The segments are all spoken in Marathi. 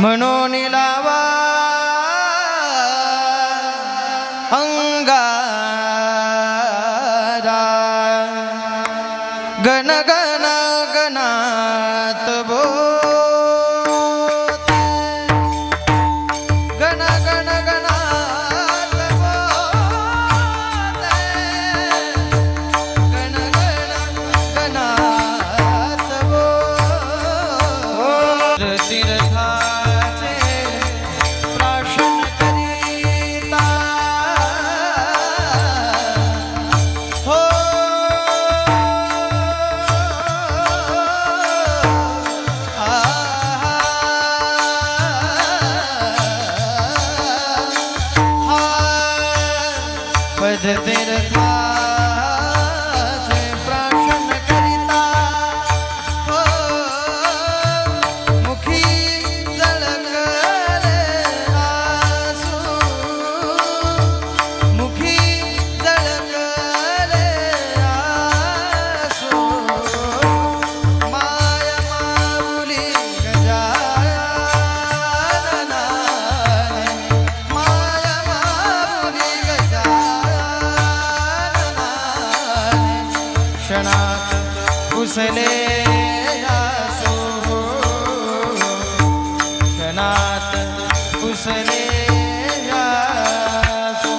म्हणून लावा अंगारा गण गण गणात बोलते गण गण गणात बोलते गण गण गणात बोलते तीर्थाचे प्राशन करीता हो पद तीर्थाचे प्राशन करिता हो मुखी जळकले आसू मुखी जळकले आसू माया माऊली गजाननाने माया माऊली गजाननाने क्षणात कुसले आसू क्षणात कुसले आसू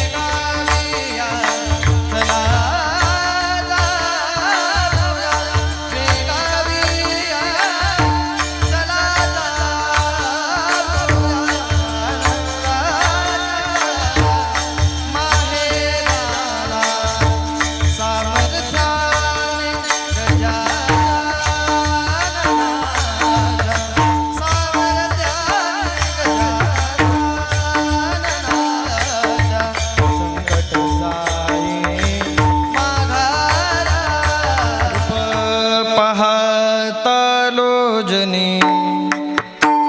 शेगाविया चला जाऊया शेगाविया चला जाऊया माहेराला सामर्थ्याने गजाननाच्या सामर्थ्याने गजाननाच्या संकट साई माघारा रूप पाहता लोजनी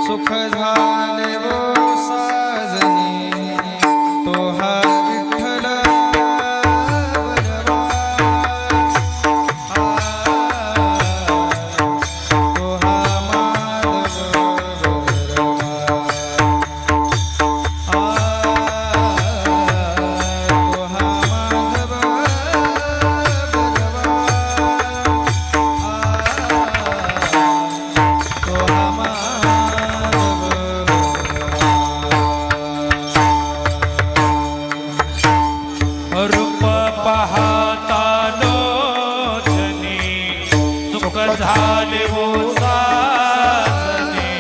सुख झाले वो साजनी तो हा विठ्ठल बरवा तो हा माधव बरवा तो हा माधव बरवा तो हा माधव रूप पाहता लोचनी सुख झाले वो साजनी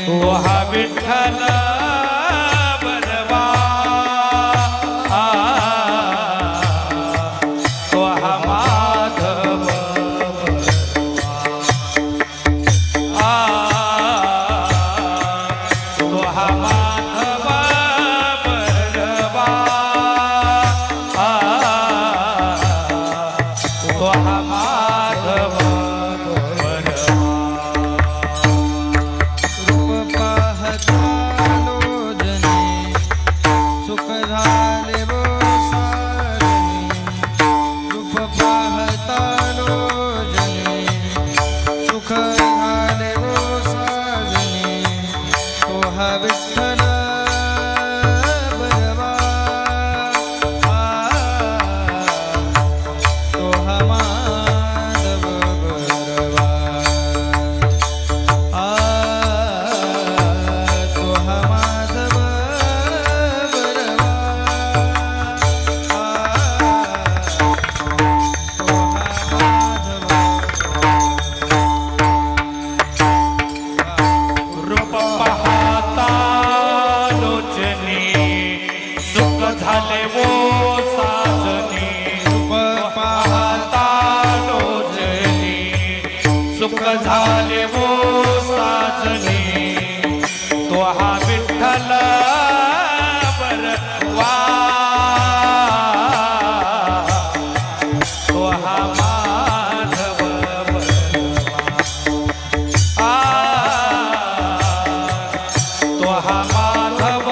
तो हा विठ्ठल बरवा तो हा माधव बरवा तो हा माधव बरवा तो हा माधव बरवा रूप पाहता लोजनी सुख झाले वो साजनी रूप पाहता लोजनी सुख झाले वो साजनी तो हा विठ्ठल बरवा तो हा माधव बरवा तो हा माधव बरवा तो हा माधव रूप पाहता लोचनी सुख झाले वो साजनी रूप पाहता लोचनी सुख झाले वो साजनी तो हा विठ्ठल बरवा तो हा माधव बरवा तो हा माधव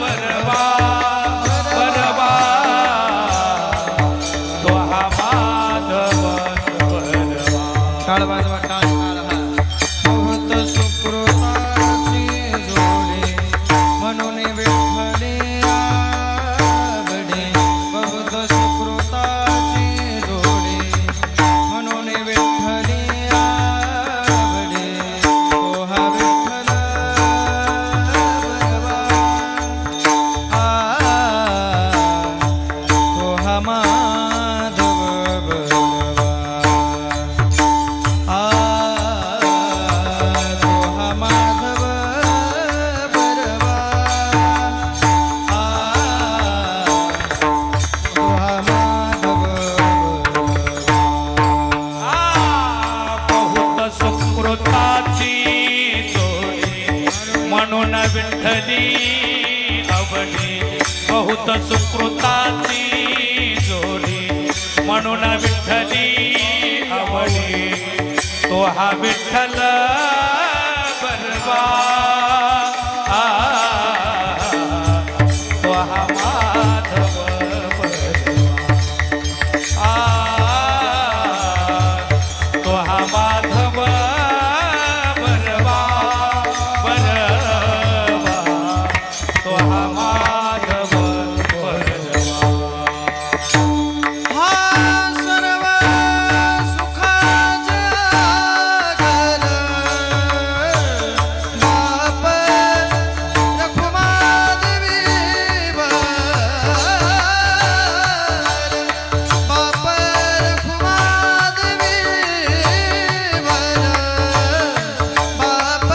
बरवा बरवा तो हा माधव टाळ वाजवा टाळ टाळ हा बहुत सुकृताची जोडी म्हणून विठ्ठली आवडे बहुत सुकृताची जोडी म्हणून विठ्ठली आवडे तो हा विठ्ठल बरवा तो हा माधव बरवा तो हा माधव बरवा तो हा माधव बहुत सुकृताची जोडी म्हणून विठ्ठली आवडी बहुत सुकृताची जोडी म्हणून विठ्ठली आवडी तो हा विठ्ठल बरवा तो हा माधव बरवा तो हा माधव बरवा बरवा तो हा माधव बरवा हा सर्व सुखाचा घर बाप रखुमादेवी वर बाप रखुमादेवी वर बाप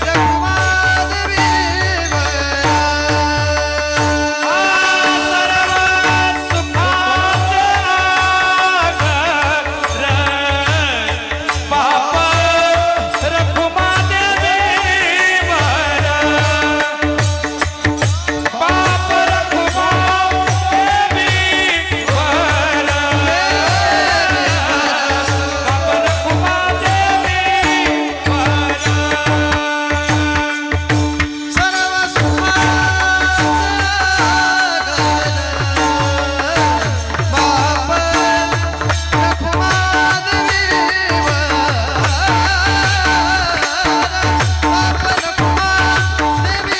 रखुमादेवी सर्व सुखाचा बाप रखुमादेवी बाप रखुमादेवी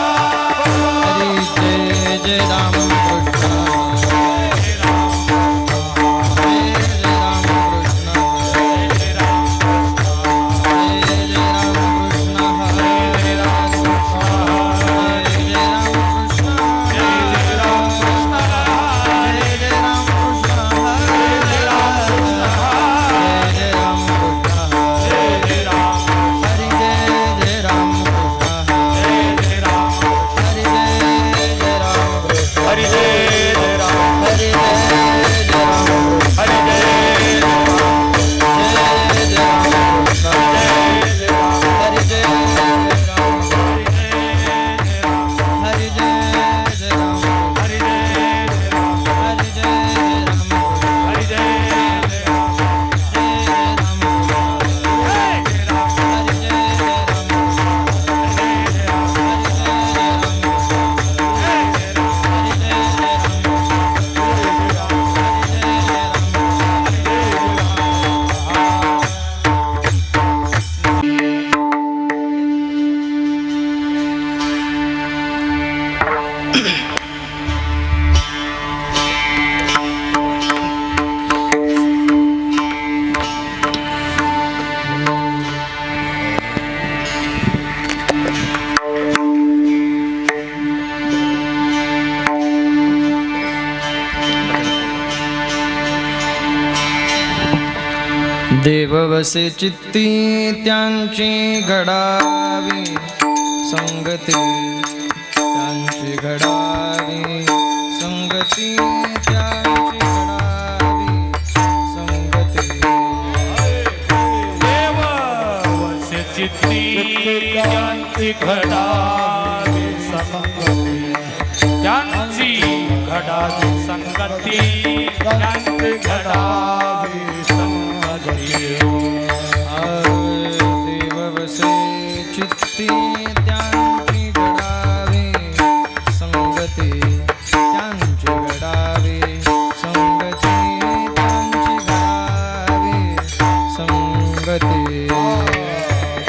हरी जय जय राम कृष्ण जय जय राम कृष्ण जय जय राम कृष्ण हरे राम जय जय राम कृष्ण जय जय राम कृष्ण हरे जय राम कृष्ण हरे जय राम कृष्ण जय जय राम हरि जय जय राम कृष्ण हरे जय राम हरि जय जय राम कृष्ण देव वसे चित्ती त्यांची घडावी संगती, त्यांची घडावी संगती, त्यांची घडावी संगती. देव वसे चित्ती त्यांची घडावी संगती, त्यांची घडावी संगती, त्यांची घडावी संगती. देव वसे चित्ती त्यांची घडावी संगती, त्यांची घडावी संगती, त्यांची घडावी संगती.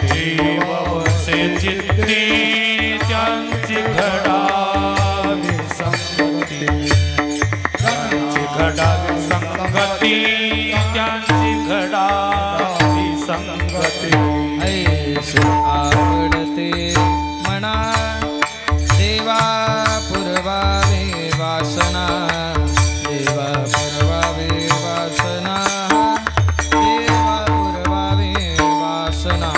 देव वसे चित्ती त्यांची घडावी संगती, त्यांची घडावी संगती, त्यांची घडावी संगती. ऐसे आवडते मना देवा पुरवावे वासना, देवा पुरवावे वासना, देवा पुरवावे वासना.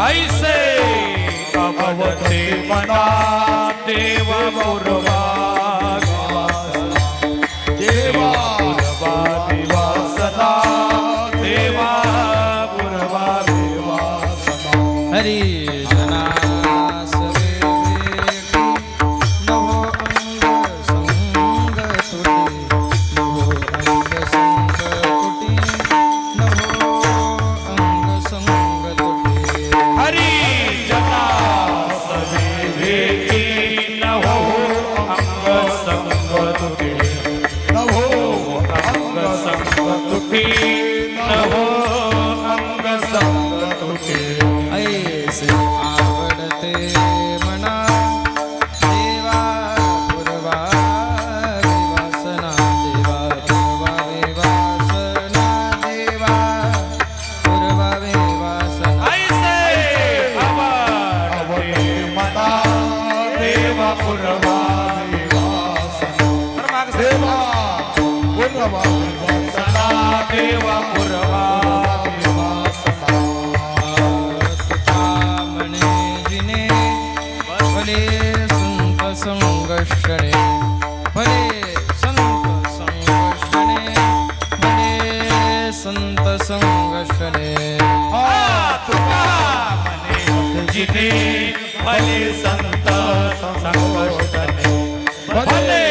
ऐसे आवडते मना देवा पुरवावी वासना, देवा पुरवावी वासना, देवा पुरवावी वासना. हरी जनास वेवेटी नभो अंग संग तुटी, नभो अंग संग तुटी, नभो अंग संग तुटी. हरी जना सवेवेकी नभो अंग संग तुटी, नभो अंग संग तुटी, नभो अंग संग तुटी. ऐसे आवडते मना देवा पुरवावे वासना, देवा पुरवावे वासना, देवा पुरवावे वासना. ऐसे आवडते मना देवा पुरवावी वासना, देवा पुरवावी वासना, देवा पुरवावी वासना. तुका म्हणे जिने भले संत संगर्षणे, भले संत संगर्षणे, भले संत संगर्षणे. तुका म्हणे जिने भले संत संगर्षणे, भले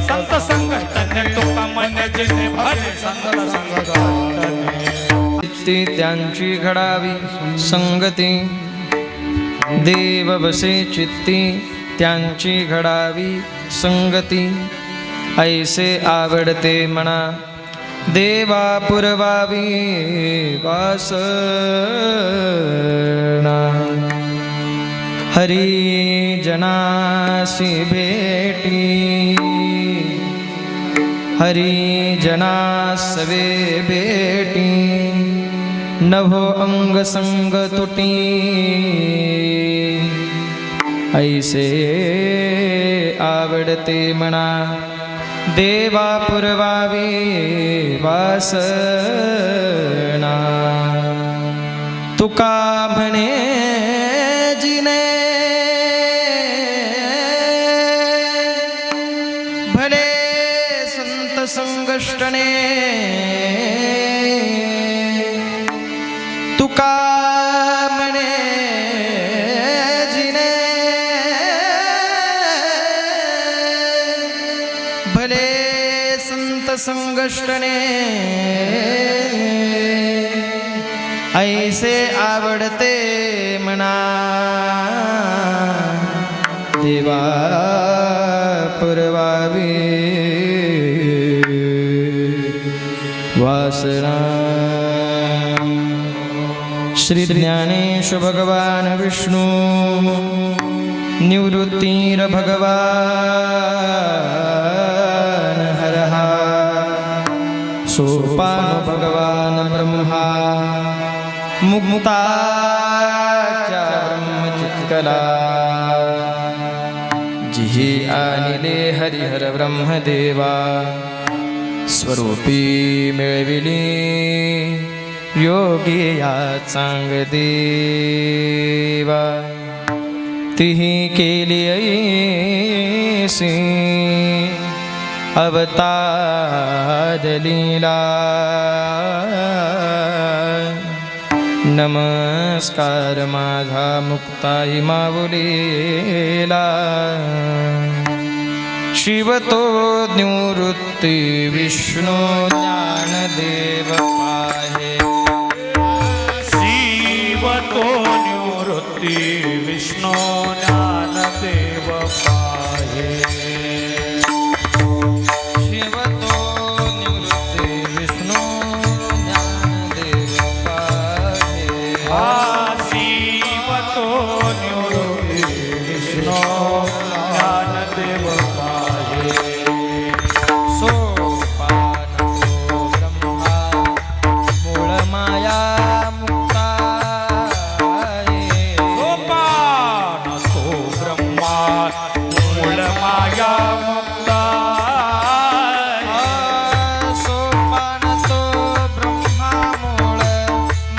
संत संगर्षणे. तुका म्हणे जिने भले संत संगर्षणे. चित्ती त्यांची घडावी संगती, देव बसे चित्ती त्यांची घडावी संगती. ऐसे आवडते मना देवा पुरवावी वासना. हरी जनासी भेटी, हरी जनासवे भेटी, नभो अंग संग तुटी. ऐसे आवडते मना देवा पुरवावी वासना. तुका म्हणे जिने भले संत संगष्टने, तुका म्हणे जिने भले संत संगष्टने. ऐसे आवडते मना देवा पुरवावी वासना. श्री ज्ञानेश भगवान विष्णु निवृत्तिर भगवान हरः, सोपान भगवान ब्रह्मा मुक्ताचा ब्रह्मचित्कला. जिहि आनिले हरिहर ब्रह्मदेवा, स्वरूपी मिळविली योगी या चांग देवा तिही केली ऐसी अवतार लीला नमस्कार माझा मुक्ताई माऊलीला शिव तो निवृत्ती विष्णू ज्ञानदेव पाहे शिव तो निवृत्ती विष्णू ज्ञानदेव पाहे शिव तो निवृत्ती विष्णू ज्ञानदेव पाहे शिव तो निवृत्ती विष्णू ज्ञानदेव पाहे सोपान तो ब्रह्मा मूळ माया मुक्ताये सोपान तो ब्रह्मा मूळ माया मुक्ता सोपान तो ब्रह्मा मूळ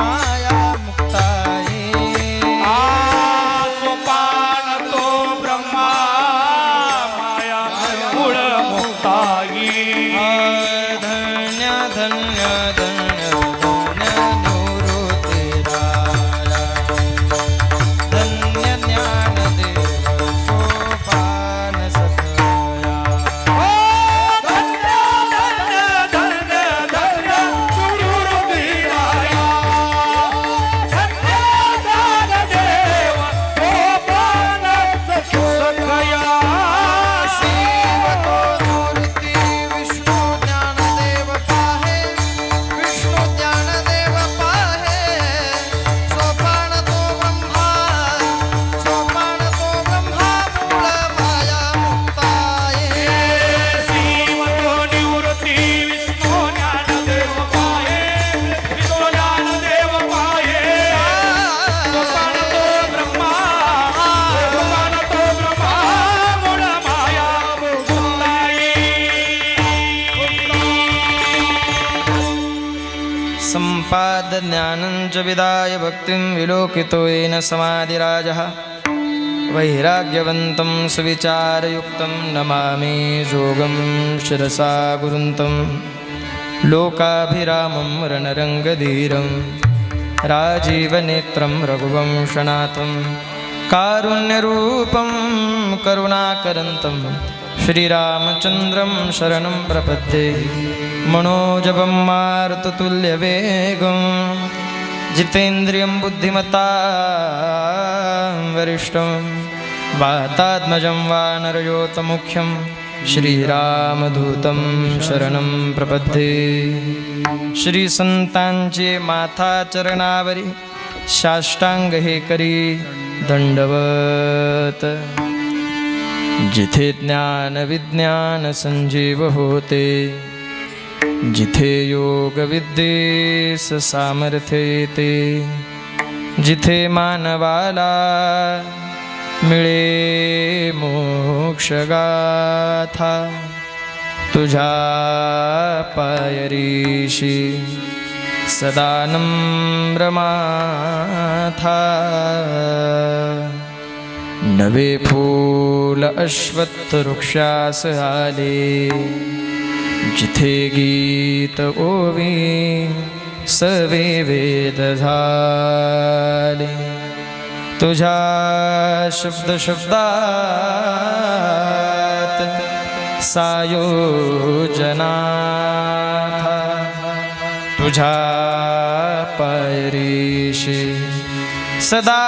माया मुक्ताये सोपान तो ब्रह्मा माया मूळ मुक्ताई धन्य धन्य धन्य धन्य निवृत्ती राया धन्य ज्ञानदेव सोपान सतया धन्य धन्य धन्य धन्य गुरुदेवाया धन्य ज्ञानदेव सोपान सखया शिव तो निवृत्ती विष्णू ज्ञानदेव पाहे विष्णू ज्ञानदेव पाहे सोपान तो ब्रह्मा मूळ माया मुक्ताये शिव तो निवृत्ती विष्णू ज्ञानदेव पाहे विष्णू ज्ञानदेव पाहे सोपान तो ब्रह्मा मूळ माया मुक्ताई सम्पाद ज्ञानं च विदाय भक्तिं विलोकितो येन समाधिराजः वैराग्यवन्तं सुविचारयुक्तं नमामि जोगं शिरसा गुरुन्तं लोकाभिरामं रणरङ्गधीरं राजीवनेत्रं रघुवंशनाथं कारुण्यरूपं करुणाकरन्तं श्रीरामचन्द्रं शरणं प्रपद्ये मनोजवं मारुततुल्यवेगं जितेन्द्रियं बुद्धिमतां वरिष्ठं वातात्मजं वानरयोतमुख्यं श्रीरामदूतं शरणं प्रपद्ये श्रीसंतांचे माथा चरणावरी साष्टांग हे करी दंडवत जिथे ज्ञान विज्ञान संजीव होते जिथे योग विद्येस सामर्थ्य येते जिथे मानवाला मिळे मोक्षगाथा तुझ्या पायरीशी सदा नम्रमाथा नवे फूल अश्वत्थ वृक्षास आले जिथे गीत ओवी सवे वेद झाले तुझ्या शब्द शब्दात सायोजनाथा तुझ्या पायरीशी सदा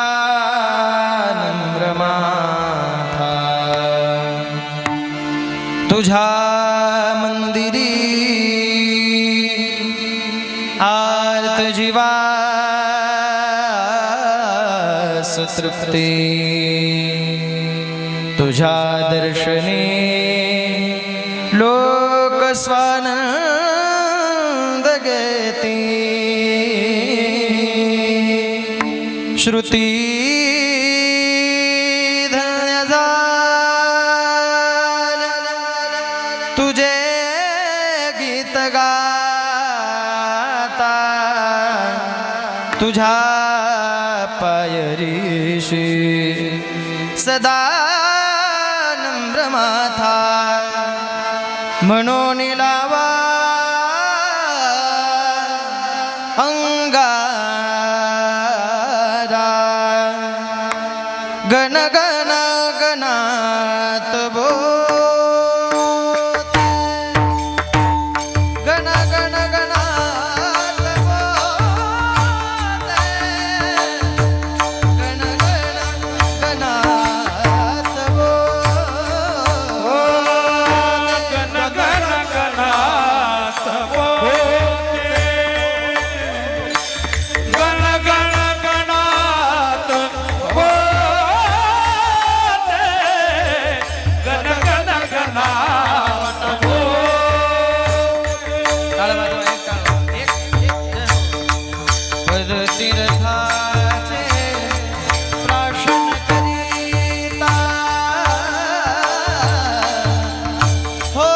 नम्रमाथा तुझ्या मंदिरी आर्त जीवास तृप्ती तुझ्या दर्शने लोक स्वानंद घेती श्रुती धन्य झाल्या तुझे गीत गाता तुझ्या पायरीशी सदा नम्र माथा म्हणून लावा अंगारा गण गण गणात बोलते गण गण गणात बोलते गण गण गणात बोलते गण गण गणात बोलते गण गण गणात बोलते गण गण गणात बोलते टाळ वाजवा, एक टाळ वाजवा. एक पद तीर्थाचे प्राशन करीता हो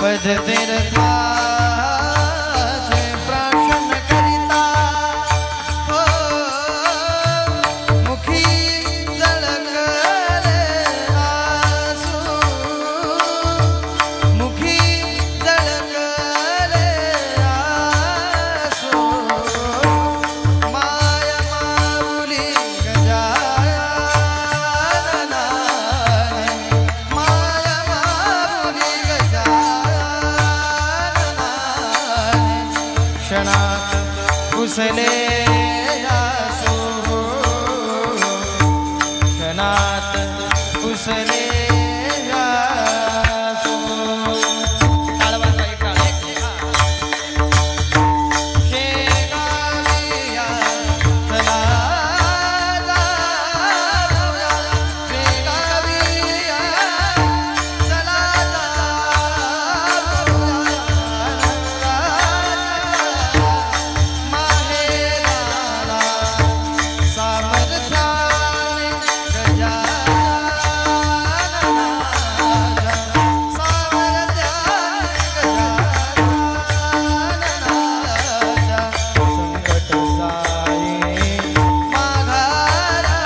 पद तीर्थाचे प्राशन करिता हो मुखी जळकले आसू मुखी जळकले आसू माया माऊली गजाननाने माया माऊली गजाननाने क्षणात कुसले आसू क्षणात कुसले आसू टाळ वाजवा, एक टाळ. शेगाविया चला जाऊया, शेगाविया चला जाऊया, माहेराला सामर्थ्याने गजाननाच्या सामर्थ्याने गजाननाच्या संकट साई माघारा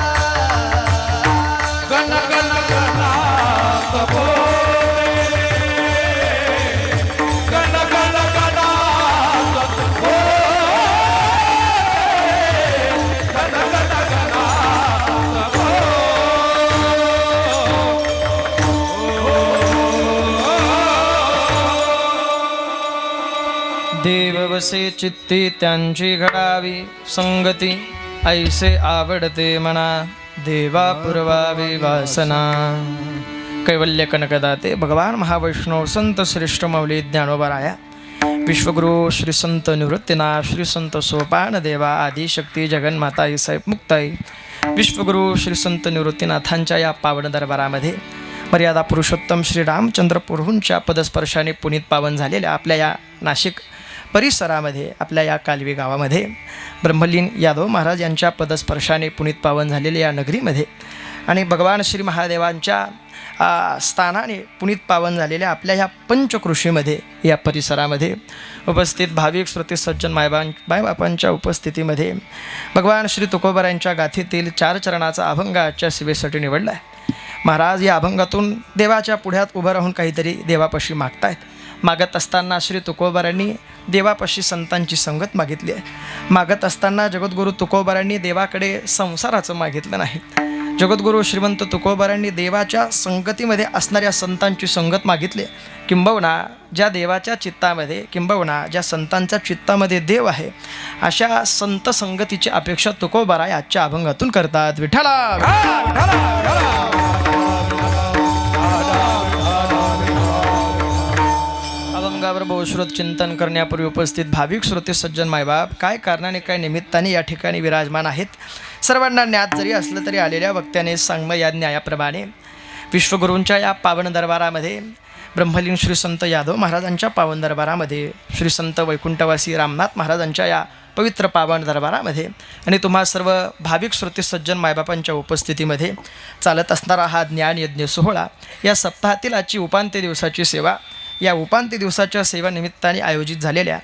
गण गण गणात बोलते गण गण गणात बोलते गण गण गणात देव वसे चित्ती त्यांची घडावी संगती ऐसे आवडते म्हणा देवा पुरवावी वासना. कैवल्य कनकदाते भगवान महावैष्णव संत श्रेष्ठ मौली ज्ञानोबराया विश्वगुरु श्री संत निवृत्तीनाथ श्री संत सोपान देवा आदिशक्ती जगन्माता साहेब मुक्ताई विश्वगुरु श्री संत निवृत्तीनाथांच्या या पावन दरबारामध्ये मर्यादा पुरुषोत्तम श्री रामचंद्र प्रभूंच्या पदस्पर्शाने पुनीत पावन झालेल्या आपल्या या नाशिक परिसरामध्ये आपल्या या कालवी गावामध्ये ब्रह्मलीन यादव महाराज यांच्या पदस्पर्शाने पुनीत पावन झालेल्या या नगरीमध्ये आणि भगवान श्री महादेवांच्या स्थानाने पुनीत पावन झालेल्या आपल्या ह्या पंचकृषीमध्ये या परिसरामध्ये उपस्थित भाविक श्रोते सज्जन मायबापांच्या उपस्थितीमध्ये भगवान श्री तुकोबारायांच्या गाथेतील 4 चरणाचा अभंग आजच्या सेवेसाठी निवडला आहे. महाराज या अभंगातून देवाच्या पुढ्यात उभं राहून काहीतरी देवापाशी मागतायत. मागत असताना श्री तुकोबारांनी देवापाशी संतांची संगत मागितली आहे. मागत असताना जगद्गुरू तुकोबारांनी देवाकडे संसाराचं मागितलं नाही. जगद्गुरू श्रीमंत तुकोबारांनी देवाच्या संगतीमध्ये असणाऱ्या संतांची संगत मागितली. किंबहुना ज्या देवाच्या चित्तामध्ये किंबहुना ज्या संतांच्या चित्तामध्ये देव आहे अशा संत संगतीची अपेक्षा तुकोबारा आजच्या अभंगातून करतात. विठ्ठला अभंगावर बहुश्रोत चिंतन करण्यापूर्वी उपस्थित भाविक श्रोते सज्जन मायबाप काय कारणाने काय निमित्ताने या ठिकाणी विराजमान आहेत. सर्वांना ज्ञात जरी असलं तरी आलेल्या वक्त्याने सांगमय या न्यायाप्रमाणे विश्वगुरूंच्या या पावन दरबारामध्ये ब्रह्मलीन श्री संत यादव महाराजांच्या पावन दरबारामध्ये, श्री संत वैकुंठवासी रामनाथ महाराजांच्या या पवित्र पावन दरबारामध्ये आणि तुम्हा सर्व भाविक श्रोते सज्जन मायबापांच्या उपस्थितीमध्ये चालत असणारा हा ज्ञानयज्ञ सोहळा, या सप्ताहातील आजची उपांत्य दिवसाची सेवा, या उपांत्य दिवसाच्या सेवानिमित्ताने आयोजित झालेल्या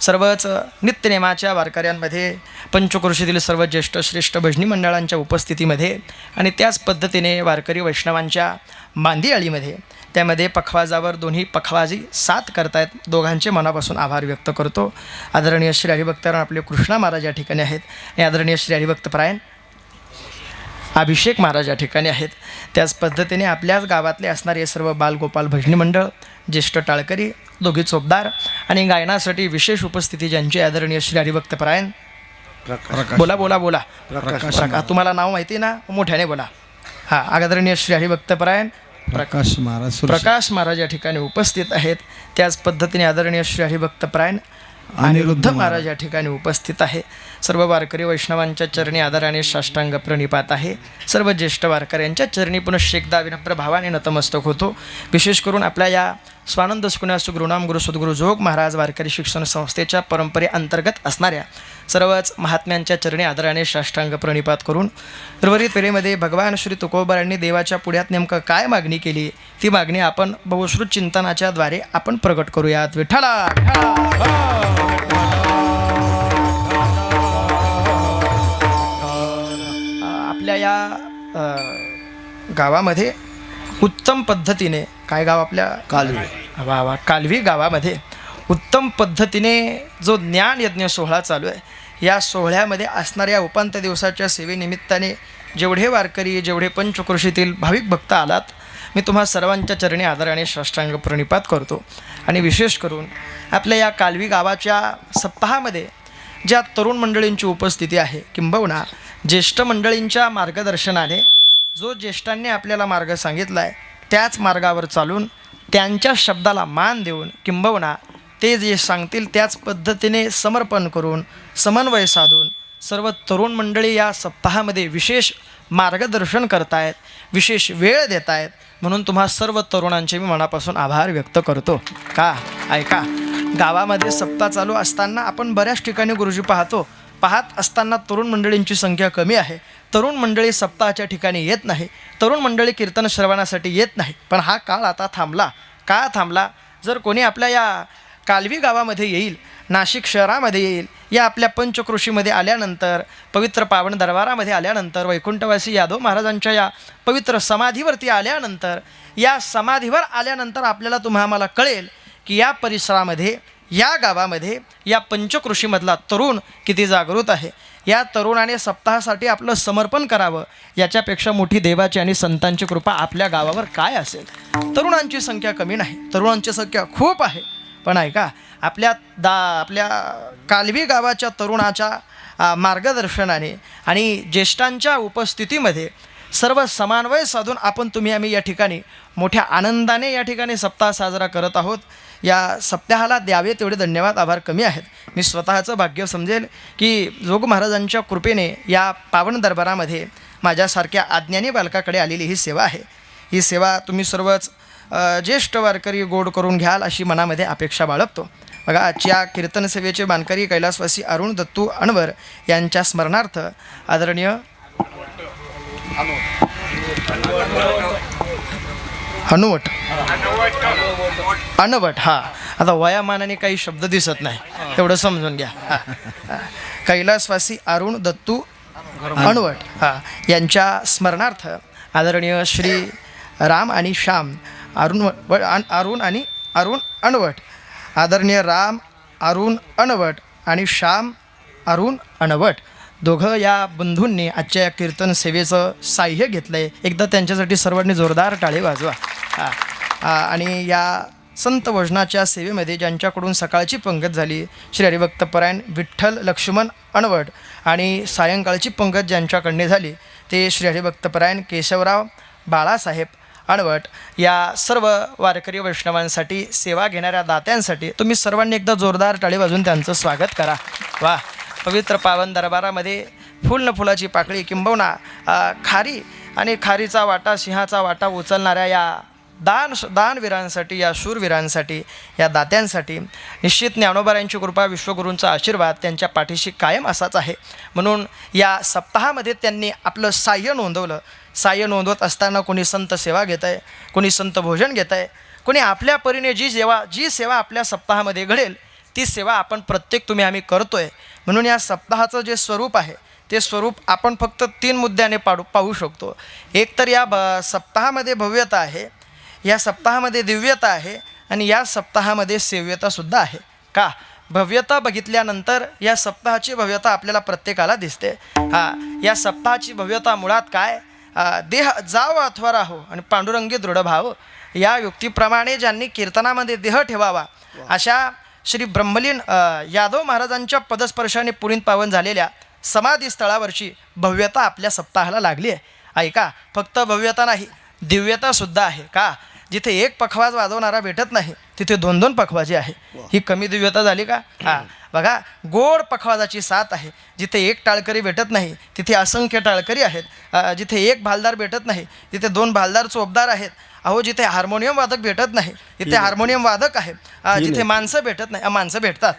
सर्वच नित्यनेमाच्या वारकऱ्यांमध्ये, पंचक्रोशीतील सर्व ज्येष्ठ श्रेष्ठ भजनी मंडळांच्या उपस्थितीमध्ये आणि त्याच पद्धतीने वारकरी वैष्णवांच्या मांदियाळीमध्ये, त्यामध्ये पखवाजावर दोन्ही पखवाजी साथ करतायत, दोघांचे मनापासून आभार व्यक्त करतो. आदरणीय श्री हरिभक्तराम आपले कृष्णा महाराज या ठिकाणी आहेत आणि आदरणीय श्री हरिभक्तपरायण अभिषेक महाराज या ठिकाणी आहेत. त्याच पद्धतीने आपल्याच गावातले असणारे सर्व बालगोपाल भजनी मंडळ, ज्येष्ठ टाळकरी, दोघी चोपदार आणि गायनासाठी विशेष उपस्थिती ज्यांची आदरणीय श्री हरिभक्तपरायण बोला बोला बोला प्रकाश, तुम्हाला नाव माहिती ना, मोठ्याने बोला. हां, आदरणीय श्री हरिभक्तपरायण प्रकाश महाराज या ठिकाणी उपस्थित आहेत. त्याच पद्धतीने आदरणीय श्री हरिभक्तपरायण अनिरुद्ध महाराज या ठिकाणी उपस्थित आहे. सर्व वारकरी वैष्णवांच्या चरणी आदराने साष्टांग प्रणिपात आहे. सर्व ज्येष्ठ वारकऱ्यांच्या चरणी पुनश्च एकदा विनम्र भावाने नतमस्तक होतो. विशेष करून आपल्या या स्वानंद सुकुन्यास गुरुनाम गुरु सद्गुरू जोग महाराज वारकरी शिक्षण संस्थेच्या परंपरेअंतर्गत असणाऱ्या सर्वच महात्म्यांच्या चरणी आदराने साष्टांग प्रणिपात करून उर्वरित वेळेमध्ये भगवान श्री तुकोबारांनी देवाच्या पुढ्यात नेमकं काय मागणी केली, ती मागणी आपण बहुश्रुत चिंतनाच्या द्वारे आपण प्रगट करूयात. विठ्ठला आपल्या या गावामध्ये उत्तम पद्धतीने, काय गाव आपल्या कालवी गावामध्ये उत्तम पद्धतीने जो ज्ञानयज्ञ सोहळा चालू आहे, या सोहळ्यामध्ये असणाऱ्या उपांत्य दिवसाच्या सेवेनिमित्ताने जेवढे वारकरी, जेवढे पंचक्रोशीतील भाविक भक्त आलात, मी तुम्हा सर्वांच्या चरणी आदराने साष्टांग प्रणिपात करतो. आणि विशेष करून आपल्या या कालवी गावाच्या सप्ताहामध्ये ज्या तरुण मंडळींची उपस्थिती आहे, किंबहुना ज्येष्ठ मंडळींच्या मार्गदर्शनाने, जो ज्येष्ठांनी आपल्याला मार्ग सांगितला आहे त्याच मार्गावर चालून, त्यांच्या शब्दाला मान देऊन, किंबहुना ते जे सांगतील त्याच पद्धतीने समर्पण करून, समन्वय साधून सर्व तरुण मंडळी या सप्ताहामध्ये विशेष मार्गदर्शन करतायत, विशेष वेळ देत आहेत. म्हणून तुम्हा सर्व तरुणांचे मी मनापासून आभार व्यक्त करतो. का ऐका, गावामध्ये सप्ताह चालू असताना आपण बऱ्याच ठिकाणी गुरुजी पाहत असताना तरुण मंडळींची संख्या कमी आहे. तरुण मंडळी सप्ताहाच्या ठिकाणी येत नाही, तरुण मंडळी कीर्तन श्रवणासाठी येत नाही. पण हा काळ आता थांबला. का थांबला? जर कोणी आपल्या या कालवी गावामध्ये येईल, नाशिक शहरामध्ये येईल, या आपल्या पंचक्रोशीमध्ये आल्यानंतर, पवित्र पावन दरबारामध्ये आल्यानंतर, वैकुंठवासी यादव महाराजांच्या या पवित्र समाधीवरती आल्यानंतर, या समाधीवर आल्यानंतर आपल्याला आम्हाला कळेल की या परिसरामध्ये, या गावामध्ये, या पंचक्रोशीमधला तरुण किती जागृत आहे. या तरुणाने सप्ताहासाठी आपलं समर्पण करावं, याच्यापेक्षा मोठी देवाची आणि संतांची कृपा आपल्या गावावर काय असेल. तरुणांची संख्या कमी नाही, तरुणांची संख्या खूप आहे. पण ऐका, आपल्या कालवी गावाच्या तरुणाच्या मार्गदर्शनाने आणि ज्येष्ठांच्या उपस्थितीमध्ये सर्व समन्वय साधून आम्ही या ठिकाणी मोठ्या आनंदाने या ठिकाणी सप्ताह साजरा करत आहोत. या सप्ताहाला द्यावे तेवढे धन्यवाद, आभार कमी आहेत. मी स्वतःचं भाग्य समजेल की जोग महाराजांच्या कृपेने या पावन दरबारामध्ये माझ्यासारख्या अज्ञानी बालकाकडे आलेली ही सेवा आहे. ही सेवा तुम्ही सर्वच ज्येष्ठ वारकरी गोड करून घ्याल अशी मनामध्ये अपेक्षा बाळगतो. बघा, आजच्या कीर्तन सेवेचे मानकरी कैलासवासी अरुण दत्तू अणवर यांच्या स्मरणार्थ आदरणीय अनवट, हा, आता वयामानाने काही शब्द दिसत नाही, तेवढं समजून घ्या. कैलासवासी अरुण दत्तू अणवट यांच्या स्मरणार्थ आदरणीय श्री राम आणि श्याम अरुण अणवट, आदरणीय राम अरुण अणवट आणि श्याम अरुण अणवट दोघं या बंधूंनी आजच्या या कीर्तन सेवेचं साह्य घेतलं आहे. एकदा त्यांच्यासाठी सर्वांनी जोरदार टाळे वाजवा. आणि या संत भजनाच्या सेवेमध्ये ज्यांच्याकडून सकाळची पंगत झाली श्री हरिभक्तपरायण विठ्ठल लक्ष्मण अणवट आणि सायंकाळची पंगत ज्यांच्याकडने झाली ते श्री हरिभक्तपरायण केशवराव बाळासाहेब अणवट, या सर्व वारकरी वैष्णवांसाठी, सेवा घेणाऱ्या दात्यांसाठी तुम्ही सर्वांनी एकदा जोरदार टाळी वाजून त्यांचं स्वागत करा. वा, पवित्र पावन दरबारामध्ये फुल न फुलाची पाकळी, किंबहुना खारी आणि खारीचा वाटा, सिंहाचा वाटा उचलणाऱ्या या दानवीरांसाठी, या शूरवीरांसाठी, या दात्यांसाठी निश्चित ज्ञानोबारायांची कृपा, विश्वगुरूंचा आशीर्वाद त्यांच्या पाठीशी कायम असाच आहे. म्हणून या सप्ताहामध्ये त्यांनी आपलं साह्य नोंदवलं. साह्य नोंदवत असताना कोणी संत सेवा घेत आहे, कोणी संत भोजन घेत आहे, कोणी आपल्या परीने जी सेवा आपल्या सप्ताहामध्ये घडेल ती सेवा आपण तुम्ही आम्ही करतो आहे. म्हणून या सप्ताहाचं जे स्वरूप आहे ते स्वरूप आपण फक्त 3 मुद्द्याने पाहू शकतो. एक तर या सप्ताहामध्ये भव्यता आहे, या सप्ताहामध्ये दिव्यता आहे आणि या सप्ताहामध्ये सेव्यतासुद्धा आहे. का? भव्यता बघितल्यानंतर या सप्ताहाची भव्यता आपल्याला प्रत्येकाला दिसते. या सप्ताहाची भव्यता मुळात काय? देह जाव अथवा राहो आणि पांडुरंगी दृढ भाव या युक्तीप्रमाणे ज्यांनी कीर्तनामध्ये देह ठेवावा अशा श्री ब्रह्मलीन यादव महाराजांच्या पदस्पर्शाने पुरीत पावन झालेल्या समाधी स्थळावरची भव्यता आपल्या सप्ताहाला लागली आहे. ऐका, फक्त भव्यता नाही, दिव्यतासुद्धा आहे. का? जिथे एक पखवाज वाजवणारा भेटत नाही तिथे 2-2 पखवाजी आहे. ही कमी दिव्यता झाली का? बघा, गोड पखवाजाची साथ आहे. जिथे एक टाळकरी भेटत नाही तिथे असंख्य टाळकरी आहेत. जिथे एक भालदार भेटत नाही तिथे 2 भालदार चोपदार आहेत. अहो, जिथे हार्मोनियम वादक भेटत नाही तिथे हार्मोनियम वादक आहे. जिथे माणसं भेटत नाही माणसं भेटतात.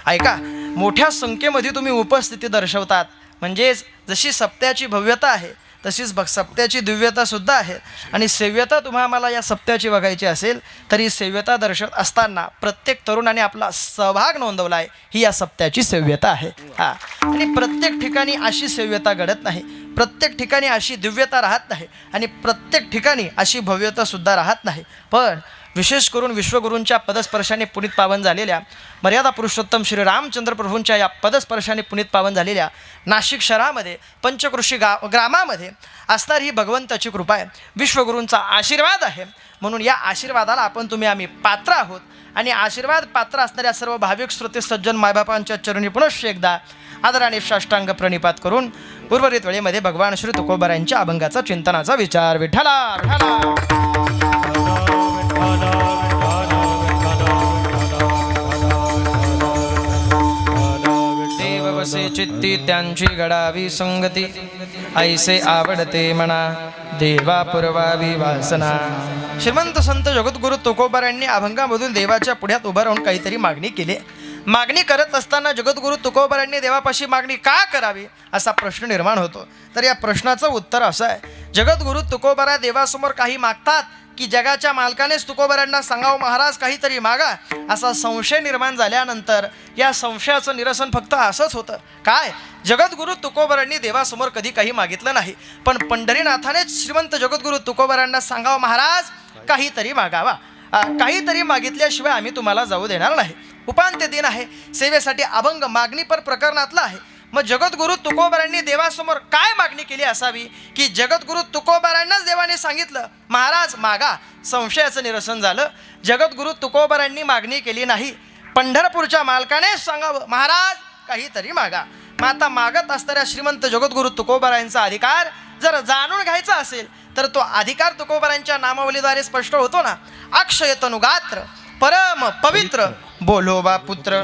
ऐका, मोठ्या संख्येमध्ये तुम्ही उपस्थिती दर्शवतात. म्हणजेच जशी सप्त्याची भव्यता आहे तशीच सप्त्याची दिव्यतासुद्धा आहे. आणि सेव्यता आम्हाला या सप्त्याची बघायची असेल तरी सेव्यता दर्शवत असताना प्रत्येक तरुणाने आपला सहभाग नोंदवला आहे. ही या सप्त्याची सेव्यता आहे. आणि प्रत्येक ठिकाणी अशी सेव्यता घडत नाही, प्रत्येक ठिकाणी अशी दिव्यता राहत नाही आणि प्रत्येक ठिकाणी अशी भव्यतासुद्धा राहत नाही. पण विशेष करून विश्वगुरूंच्या पदस्पर्शाने पुनीत पावन झालेल्या मर्यादा पुरुषोत्तम श्री रामचंद्र प्रभूंच्या या पदस्पर्शाने पुनीत पावन झालेल्या नाशिक शहरामध्ये पंचकृषी ग्रामामध्ये असणारी ही भगवंताची कृपा आहे, विश्वगुरूंचा आशीर्वाद आहे. म्हणून या आशीर्वादाला आम्ही पात्र आहोत. आणि आशीर्वाद पात्र असणाऱ्या सर्व भाविक श्रोते सज्जन मायबापांच्या चरणी पुनश्च एकदा आदराने साष्टांग प्रणिपात करून उर्वरित वेळेमध्ये भगवान श्री तुकोबारायांच्या अभंगाचा चिंतनाचा विचार. विठ्ठला विठ्ठला. देववसे चित्ती त्यांची घडावी संगती, ऐसे आवडते म्हणा देवा पुरवावी वासना. श्रीमंत संत जगद्गुरु तुकोबारायांनी अभंगामधून देवाच्या पुढ्यात उभं राहून काहीतरी मागणी केली. मागणी करत असताना जगद्गुरु तुकोबारायांनी देवापाशी मागणी का करावी असा प्रश्न निर्माण होतो. तर या प्रश्नाचं उत्तर असं आहे, जगद्गुरु तुकोबारा देवासमोर काही मागतात की जगाच्या मालकानेच तुकोबारायांना सांगावं महाराज काहीतरी मागा, असा संशय निर्माण झाल्यानंतर या संशयाचं निरसन फक्त असंच होतं. काय? जगद्गुरु तुकोबारायांनी देवासमोर कधी काही मागितलं नाही, पण पंढरीनाथानेच श्रीमंत जगद्गुरु तुकोबारायांना सांगावं महाराज काहीतरी मागावा, काहीतरी मागितल्याशिवाय आम्ही तुम्हाला जाऊ देणार नाही. उपांत्य दिन आहे, सेवेसाठी अभंग मागणीपर प्रकरणातला आहे. मग जगद्गुरु तुकोबारायांनी देवासमोर काय मागणी केली असावी की जगद्गुरु तुकोबारायांनाच देवाने सांगितलं महाराज मागा, संशयाचं निरसन झालं. जगद्गुरु तुकोबारायांनी मागणी केली नाही, पंढरपूरच्या मालकानेच सांगावं महाराज काहीतरी मागा. मग आता मागत असणाऱ्या श्रीमंत जगद्गुरु तुकोबारायांचा अधिकार जर जाणून घ्यायचा असेल तर तो अधिकार तुकोबारायांच्या नामावलीद्वारे स्पष्ट होतो ना. अक्षय तनुगात्र परम पवित्र बोलोबा पुत्र.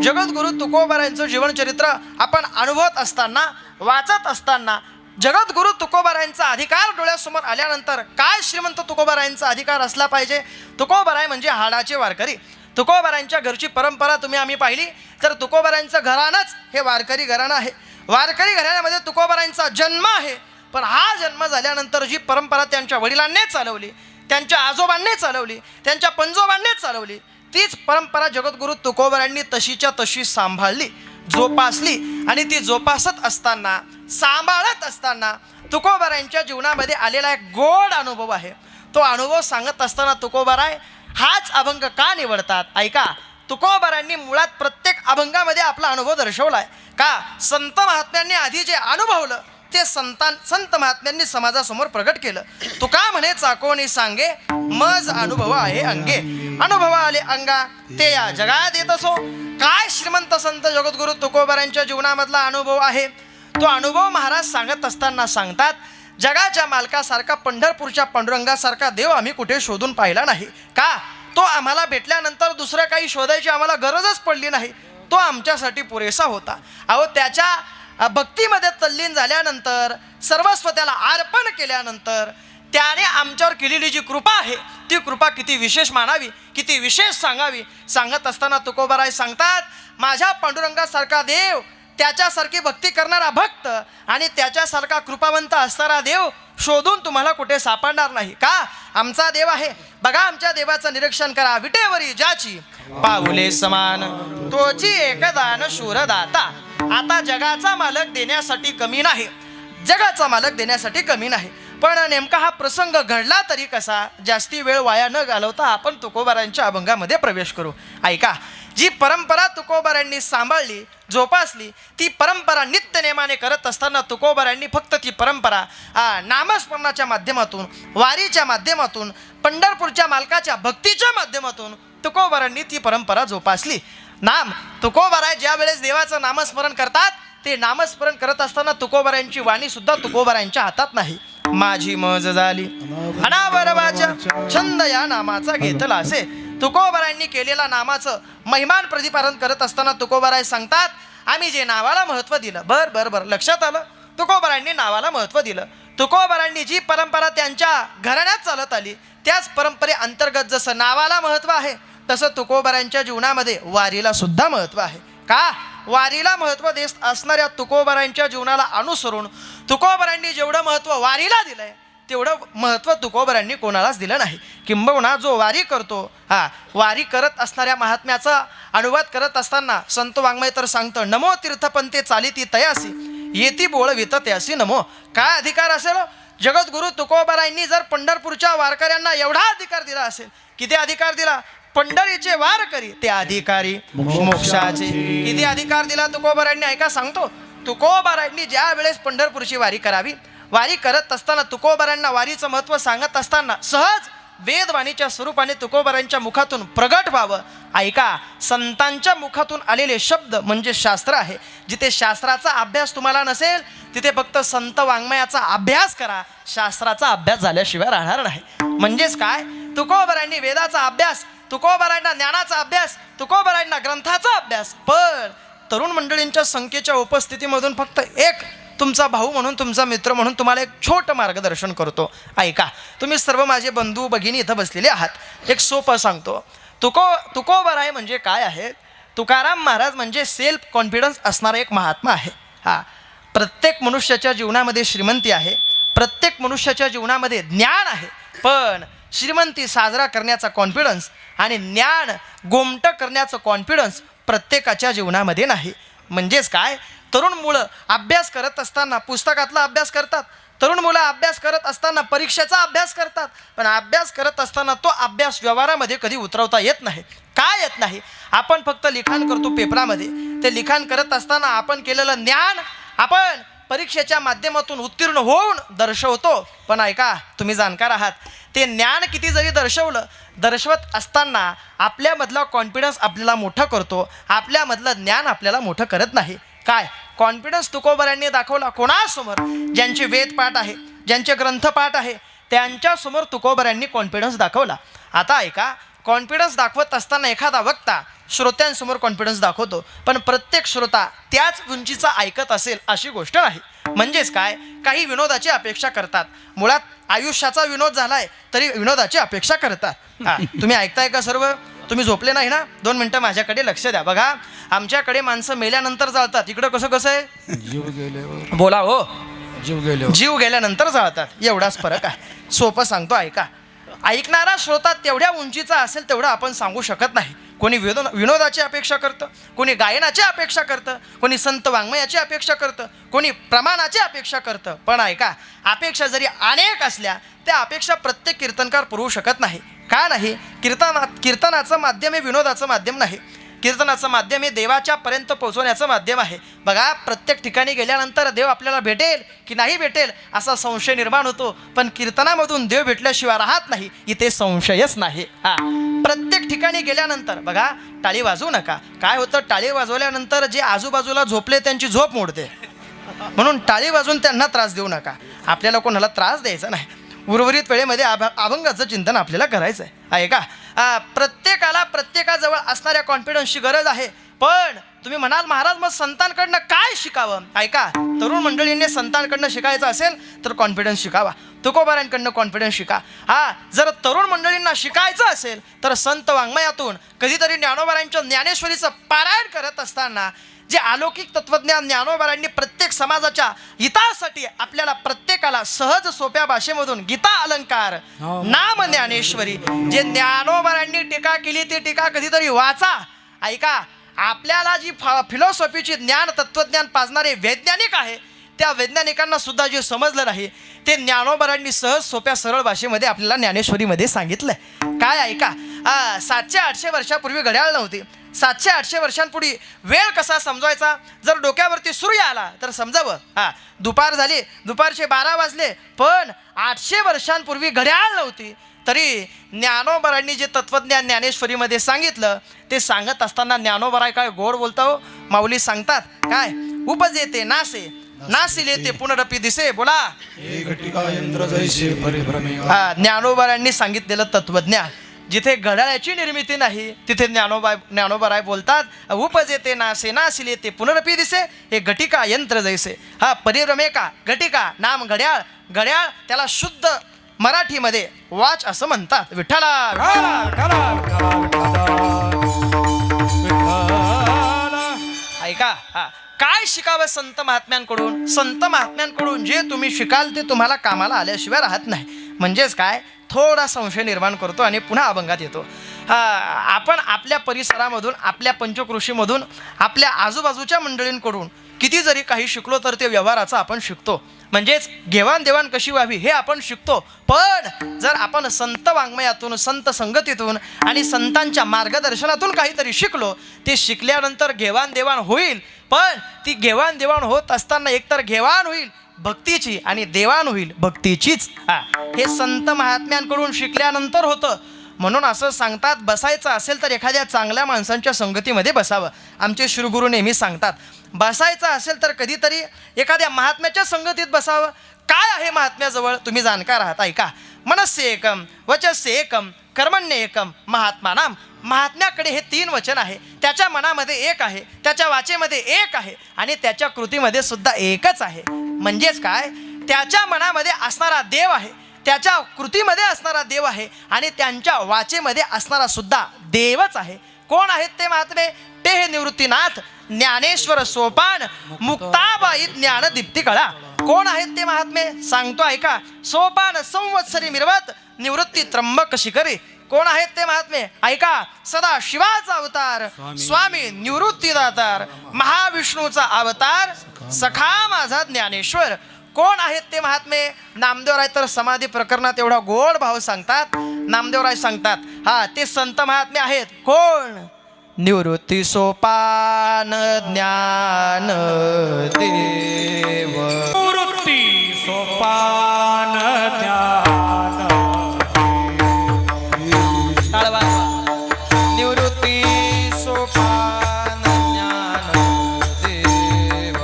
जगद्गुरु तुकोबारायांचं जीवनचरित्र आपण अनुभवत असताना, वाचत असताना जगद्गुरु तुकोबारायांचा अधिकार डोळ्यासमोर आल्यानंतर काय श्रीमंत तुकोबारायांचा अधिकार असला पाहिजे. तुकोबाराय म्हणजे हाडाचे वारकरी. तुकोबारायांच्या घरची परंपरा आम्ही पाहिली तर तुकोबारायांचं घराणंच हे वारकरी घराणं आहे. वारकरी घराण्यामध्ये तुकोबारायांचा जन्म आहे. पण हा जन्म झाल्यानंतर जी परंपरा त्यांच्या वडिलांनीच चालवली, त्यांच्या आजोबांनी चालवली, त्यांच्या पंजोबांनीच चालवली, तीच परंपरा जगद्गुरु तुकोबारायांनी तशीच्या तशी सांभाळली, जोपासली. आणि ती जोपासत असताना, सांभाळत असताना तुकोबारायांच्या जीवनामध्ये आलेला एक गोड अनुभव आहे. तो अनुभव सांगत असताना तुकोबाराय हाच अभंग का निवडतात? ऐका, तुकोबारायांनी मुळात प्रत्येक अभंगामध्ये आपला अनुभव दर्शवलाय. का? संत महात्म्यांनी आधी जे अनुभवलं ते संत महात्म्यांनी समाजासमोर प्रगट केलं. तुका म्हणे चाकोनी सांगे मज अनुभव आहे अंगे, अनुभव आले अंगा ते या जगात येत असो. काय श्रीमंत संत जगद्गुरु तुकोबारायांच्या जीवनामधला अनुभव आहे तो अनुभव महाराज सांगत असताना सांगतात, जगाच्या मालकासारखा पंढरपूरच्या पांडुरंगासारखा देव आम्ही कुठे शोधून पाहिला नाही. का? तो आम्हाला भेटल्यानंतर दुसरं काही शोधायची आम्हाला गरजच पडली नाही, तो आमच्यासाठी पुरेसा होता. अहो, त्याच्या भक्तीमध्ये तल्लीन झाल्यानंतर, सर्वस्व त्याला अर्पण केल्यानंतर, त्याने आमच्यावर केलेली जी कृपा आहे ती कृपा किती विशेष मानावी, किती विशेष सांगावी. सांगत असताना तुकोबाराय सांगतात, माझ्या पांडुरंगासारखा देव, त्याच्यासारखी भक्ती करणारा भक्त आणि त्याच्यासारखा कृपावंत असणारा देव शोधून तुम्हाला कुठे सापडणार नाही. का? आमचा देव आहे. बघा, आमच्या देवाचं निरीक्षण करा. विटेवरी ज्याची पाऊले समान, तोची एकदान शूरदाता. आता जगाचा मालक देण्यासाठी कमी नाही, जगाचा मालक देण्यासाठी कमी नाही. पण नेमका हा प्रसंग घडला तरी कसा? जास्ती वेळ वाया न घालवता आपण तुकोबारांच्या अभंगामध्ये प्रवेश करू. ऐका, जी परंपरा तुकोबारांनी सांभाळली, जोपासली, ती परंपरा नित्यनेमाने करत असताना तुकोबारांनी फक्त ती परंपरा नामस्मरणाच्या माध्यमातून, वारीच्या माध्यमातून, पंढरपूरच्या मालकाच्या भक्तीच्या माध्यमातून तुकोबारांनी ती परंपरा जोपासली. तुकोबाराय ज्या वेळेस देवाचं नामस्मरण करतात, ते नामस्मरण करत असताना तुकोबारांची वाणी सुद्धा तुकोबारांच्या हातात नाही. माझी मज झाली अनावरवाच्या छंद या नामाचा घेतला असे. तुकोबारांनी केलेला नामाचं महिमान प्रतिपादन करत असताना तुकोबाराय सांगतात, आम्ही जे नावाला महत्त्व दिलं, बर लक्षात आलं. तुकोबारांनी नावाला महत्त्व दिलं. तुकोबारांनी जी परंपरा त्यांच्या घराण्यात चालत आली, त्याच परंपरेअंतर्गत जसं नावाला महत्त्व आहे, तसं तुकोबारांच्या जीवनामध्ये वारीला सुद्धा महत्त्व आहे. का? वारीला महत्त्व देत असणाऱ्या तुकोबारांच्या जीवनाला अनुसरून तुकोबारांनी जेवढं महत्त्व वारीला दिलंय, तेवढं महत्त्व तुकोबारांनी कोणालाच दिलं नाही. किंबहुना जो वारी करतो, वारी करत असणाऱ्या महात्म्याचा अनुवाद करत असताना संत वाङ्मय तर सांगतं, नमो तीर्थपंथे चालिती तयासी, येती बोळवित त्यासी नमो. काय अधिकार असेल? जगद्गुरु तुकोबारांनी जर पंढरपूरच्या वारकऱ्यांना एवढा अधिकार दिला असेल, किती अधिकार दिला? पंढरीचे वार करी ते अधिकारी मोक्षाचे. किती अधिकार दिला तुकोबारांनी? ऐका, सांगतो. तुकोबारांनी ज्या वेळेस पंढरपूरची वारी करावी, वारी करत असताना तुकोबारांना वारीचं महत्त्व सांगत असताना सहज वेदवाणीच्या स्वरूपाने तुकोबारांच्या मुखातून प्रगट व्हावं. ऐका, संतांच्या मुखातून आलेले शब्द म्हणजे शास्त्र आहे. जिथे शास्त्राचा अभ्यास तुम्हाला नसेल, तिथे फक्त संत वाङ्मयाचा अभ्यास करा. शास्त्राचा अभ्यास झाल्याशिवाय राहणार नाही. म्हणजेच काय? तुकोबारांनी वेदाचा अभ्यास, तुकोबारांना ज्ञानाचा अभ्यास, तुकोबारांना ग्रंथाचा अभ्यास. पण तरुण मंडळींच्या संख्येच्या उपस्थितीमधून फक्त एक तुमचा भाऊ म्हणून, तुमचा मित्र म्हणून तुम्हाला एक छोटं मार्गदर्शन करतो. ऐका, तुम्ही सर्व माझे बंधू भगिनी इथं बसलेले आहात. एक सोपं सांगतो. तुकोबाराय म्हणजे काय आहे? तुकाराम महाराज म्हणजे सेल्फ कॉन्फिडन्स असणारा एक महात्मा आहे. प्रत्येक मनुष्याच्या जीवनामध्ये श्रीमंती आहे, प्रत्येक मनुष्याच्या जीवनामध्ये ज्ञान आहे. पण श्रीमंती साजरा करण्याचा कॉन्फिडन्स आणि ज्ञान गोमटं करण्याचं कॉन्फिडन्स प्रत्येकाच्या जीवनामध्ये नाही. म्हणजेच काय? तरुण मुलं अभ्यास करत असताना पुस्तकातला अभ्यास करतात, तरुण मुलं अभ्यास करत असताना परीक्षेचा अभ्यास करतात, पण अभ्यास करत असताना तो अभ्यास व्यवहारामध्ये कधी उतरवता येत नाही. काय येत नाही? आपण फक्त लिखाण करतो पेपरामध्ये. ते लिखाण करत असताना आपण केलेलं ज्ञान आपण परीक्षेच्या माध्यमातून उत्तीर्ण होऊन दर्शवतो. पण ऐका, तुम्ही जाणकार आहात, ते ज्ञान किती जरी दर्शवत असताना आपल्यामधला कॉन्फिडन्स आपल्याला मोठं करतो, आपल्यामधलं ज्ञान आपल्याला मोठं करत नाही. काय कॉन्फिडन्स तुकोबारांनी दाखवला? कोणासमोर? ज्यांचे वेदपाठ आहे, ज्यांचे ग्रंथपाठ आहे, त्यांच्यासमोर तुकोबारांनी कॉन्फिडन्स दाखवला. आता ऐका, कॉन्फिडन्स दाखवत असताना एखादा वक्ता श्रोत्यांसमोर कॉन्फिडन्स दाखवतो, पण प्रत्येक श्रोता त्याच उंचीचा ऐकत असेल अशी गोष्ट नाही. म्हणजेच काय? काही विनोदाची अपेक्षा करतात. मुळात आयुष्याचा विनोद झालाय तरी विनोदाची अपेक्षा करतात. तुम्ही ऐकताय का सर्व? तुम्ही झोपले नाही ना? 2 मिनटं माझ्याकडे लक्ष द्या. बघा, आमच्याकडे माणसं मेल्यानंतर जाळतात. इकडं कसं आहे? जीव गेल्यावर. बोला हो. जीव गेल्यानंतर जाळतात. एवढाच फरक आहे. सोपं सांगतो, ऐका. ऐकणारा श्रोता तेवढ्या उंचीचा असेल तेवढं आपण सांगू शकत नाही. कोणी विनोदाची अपेक्षा करतं, कोणी गायनाची अपेक्षा करतं, कोणी संत वाङ्मयाची अपेक्षा करतं, कोणी प्रमाणाची अपेक्षा करतं. पण ऐका, अपेक्षा जरी अनेक असल्या, त्या अपेक्षा प्रत्येक कीर्तनकार पुरवू शकत नाही. का नाही? कीर्तनाचं माध्यम हे विनोदाचं माध्यम नाही. कीर्तनाचं माध्यम हे देवाच्या पर्यंत पोहोचवण्याचं माध्यम आहे. बघा, प्रत्येक ठिकाणी गेल्यानंतर देव आपल्याला भेटेल की नाही भेटेल असा संशय निर्माण होतो, पण कीर्तनामधून देव भेटल्याशिवाय राहत नाही, इथे संशयच नाही. प्रत्येक ठिकाणी गेल्यानंतर बघा, टाळी वाजवू नका. काय होतं? टाळी वाजवल्यानंतर जे आजूबाजूला झोपले त्यांची झोप मोडते. म्हणून टाळी वाजवून त्यांना त्रास देऊ नका. आपल्याला कोणाला त्रास द्यायचा नाही. उर्वरित वेळेमध्ये अभंगाचं चिंतन आपल्याला करायचं आहे. का प्रत्येकाला प्रत्येकाजवळ असणाऱ्या कॉन्फिडन्सची गरज आहे. पण तुम्ही म्हणाल महाराज मग संतांकडनं काय शिकावं? ऐका, तरुण मंडळींनी संतांकडनं शिकायचं असेल तर कॉन्फिडन्स शिकावा, तुकोबारांकडनं कॉन्फिडन्स शिका. जर तरुण मंडळींना शिकायचं असेल तर संत वाङ्मयातून कधीतरी ज्ञानोबारांच्या ज्ञानेश्वरीचं पारायण करत असताना जे अलौकिक तत्वज्ञान ज्ञानोबारांनी प्रत्येक समाजाच्या हितासाठी आपल्याला प्रत्येकाला सहज सोप्या भाषेमधून गीता अलंकार नाम ज्ञानेश्वरी जे ज्ञानोबारांनी टीका केली ती टीका कधीतरी वाचा. ऐका, आपल्याला जी फिलॉसॉफीची ज्ञान तत्वज्ञान पाजणारे वैज्ञानिक आहे त्या वैज्ञानिकांना सुद्धा जे समजलं नाही ते ज्ञानोबारांनी सहज सोप्या सरळ भाषेमध्ये आपल्याला ज्ञानेश्वरीमध्ये सांगितलंय. काय ऐका, 700-800 वर्षापूर्वी घड्याळ नव्हती. 700-800 वर्षांपूर्वी वेळ कसा समजवायचा? जर डोक्यावरती सूर्य आला तर समजावं, दुपार झाली, दुपारचे 12 वाजले. पण 800 वर्षांपूर्वी घड्याळ नव्हती तरी ज्ञानोबारांनी जे तत्वज्ञान ज्ञानेश्वरीमध्ये सांगितलं ते सांगत असताना ज्ञानोबाराय काय गोड बोलतो. माऊली सांगतात काय, उपजे ते नासे, नासिले ते पुनरपी दिसे. बोला, ज्ञानोबारांनी सांगितलेलं तत्वज्ञान. जिथे घड्याळाची निर्मिती नाही तिथे ज्ञानोबाराय बोलतात, उपजे ते नासे, नासिले ते पुनरपी दिसे, हे घटिका यंत्र जैसे. परिभ्रमे का घटिका नाम घड्याळ. घड्याळ त्याला शुद्ध मराठीमध्ये वाच असं म्हणतात. विठ्ठला ऐका, काय शिकावं संत महात्म्यांकडून? संत महात्म्यांकडून जे तुम्ही शिकाल ते तुम्हाला कामाला आल्याशिवाय राहत नाही. म्हणजेच काय, थोडा संशय निर्माण करतो आणि पुन्हा अभंगात येतो. आपण आपल्या परिसरामधून, आपल्या पंचकृषीमधून, आपल्या आजूबाजूच्या मंडळींकडून किती जरी काही शिकलो तर ते व्यवहाराचं आपण शिकतो. म्हणजेच घेवाणदेवाण कशी व्हावी हे आपण शिकतो. पण जर आपण संत वाङ्मयातून, संत संगतीतून आणि संतांच्या मार्गदर्शनातून काहीतरी शिकलो, ते शिकल्यानंतर घेवाणदेवाण होईल. पण ती घेवाणदेवाण होत असताना एकतर घेवाण होईल भक्तीची आणि देवाण होईल भक्तीचीच. हे संत महात्म्यांकडून शिकल्यानंतर होतं. म्हणून असं सांगतात, बसायचं असेल तर एखाद्या चांगल्या माणसांच्या संगतीमध्ये बसावं. आमचे श्रीगुरू नेहमी सांगतात, बसायचं असेल तर कधीतरी एखाद्या महात्म्याच्या संगतीत बसावं. काय आहे महात्म्याजवळ? तुम्ही जाणकार आहात. ऐका, मनस्य एकम, वचस्य एकम, कर्मण्य एकम, महात्मानाम. महात्म्याकडे हे 3 वचन आहे. त्याच्या मनामध्ये एक आहे, त्याच्या वाचेमध्ये एक आहे आणि त्याच्या कृतीमध्ये सुद्धा एकच आहे. म्हणजेच काय, त्याच्या मनामध्ये असणारा देव आहे, त्याच्या कृतीमध्ये असणारा देव आहे आणि त्यांच्या वाचेमध्ये असणारा सुद्धा देवच आहे. कोण आहेत ते महात्मे? ते हे निवृत्तीनाथ, ज्ञानेश्वर सोपान, मुक्ताबाई ज्ञान दीप्ती कळा. कोण आहेत ते महात्मे? सांगतो ऐका. सोपान संवत्सरी मिरवत, निवृत्ती त्र्यंबक शिखरी. कोण आहेत ते महात्मे? ऐका. सदा शिवाचा अवतार, स्वामी निवृत्तीदातार, महाविष्णूचा अवतार, सखा माझा ज्ञानेश्वर. कोण आहेत ते महात्मे? नामदेवराय तर समाधी प्रकरणात एवढा गोड भाव सांगतात. नामदेवराय सांगतात, ते संत महात्मे आहेत. कोण? निवृत्ती सोपान ज्ञान देव, निवृत्ती सोपान ज्ञान निवृत्ती सोपान ज्ञान देव.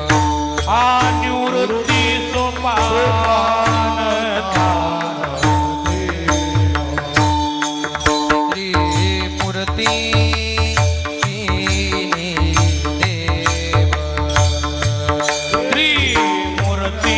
निवृत्ती सोपान त्रिमूर्ती त्रिमूर्ती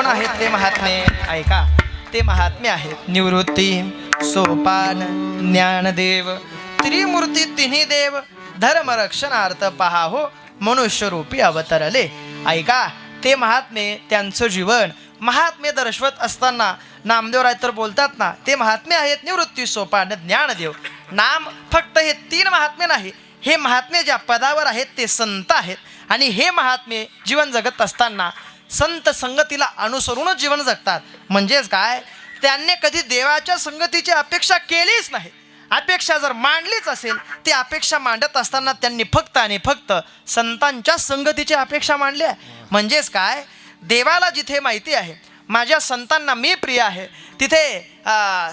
कोण आहेत ते महात्मे ऐका. ते महात्मे आहेत निवृत्ती सोपान ज्ञानदेव त्रिमूर्ती तिन्ही देव धर्मरक्षणार्थ पहा हो मनुष्य रूपी अवतरले. ऐका ते महात्मे त्यांचं जीवन महात्मे दर्शवत असताना नामदेवराय तर बोलतात ना, ते महात्मे आहेत निवृत्ती सोपान ज्ञानदेव. नाम फक्त हे 3 महात्मे नाही, हे महात्मे ज्या पदावर आहेत ते संत आहेत. आणि हे महात्मे जीवन जगत असताना संत संगतीला अनुसरूनच जीवन जगतात. म्हणजेच काय, त्यांनी कधी देवाच्या संगतीची अपेक्षा केलीच नाही. अपेक्षा जर मांडलीच असेल, ती अपेक्षा मांडत असताना त्यांनी फक्त आणि फक्त संतांच्या संगतीची अपेक्षा मांडली आहे. म्हणजेच काय, देवाला जिथे माहिती आहे माझ्या संतांना मी प्रिय आहे, तिथे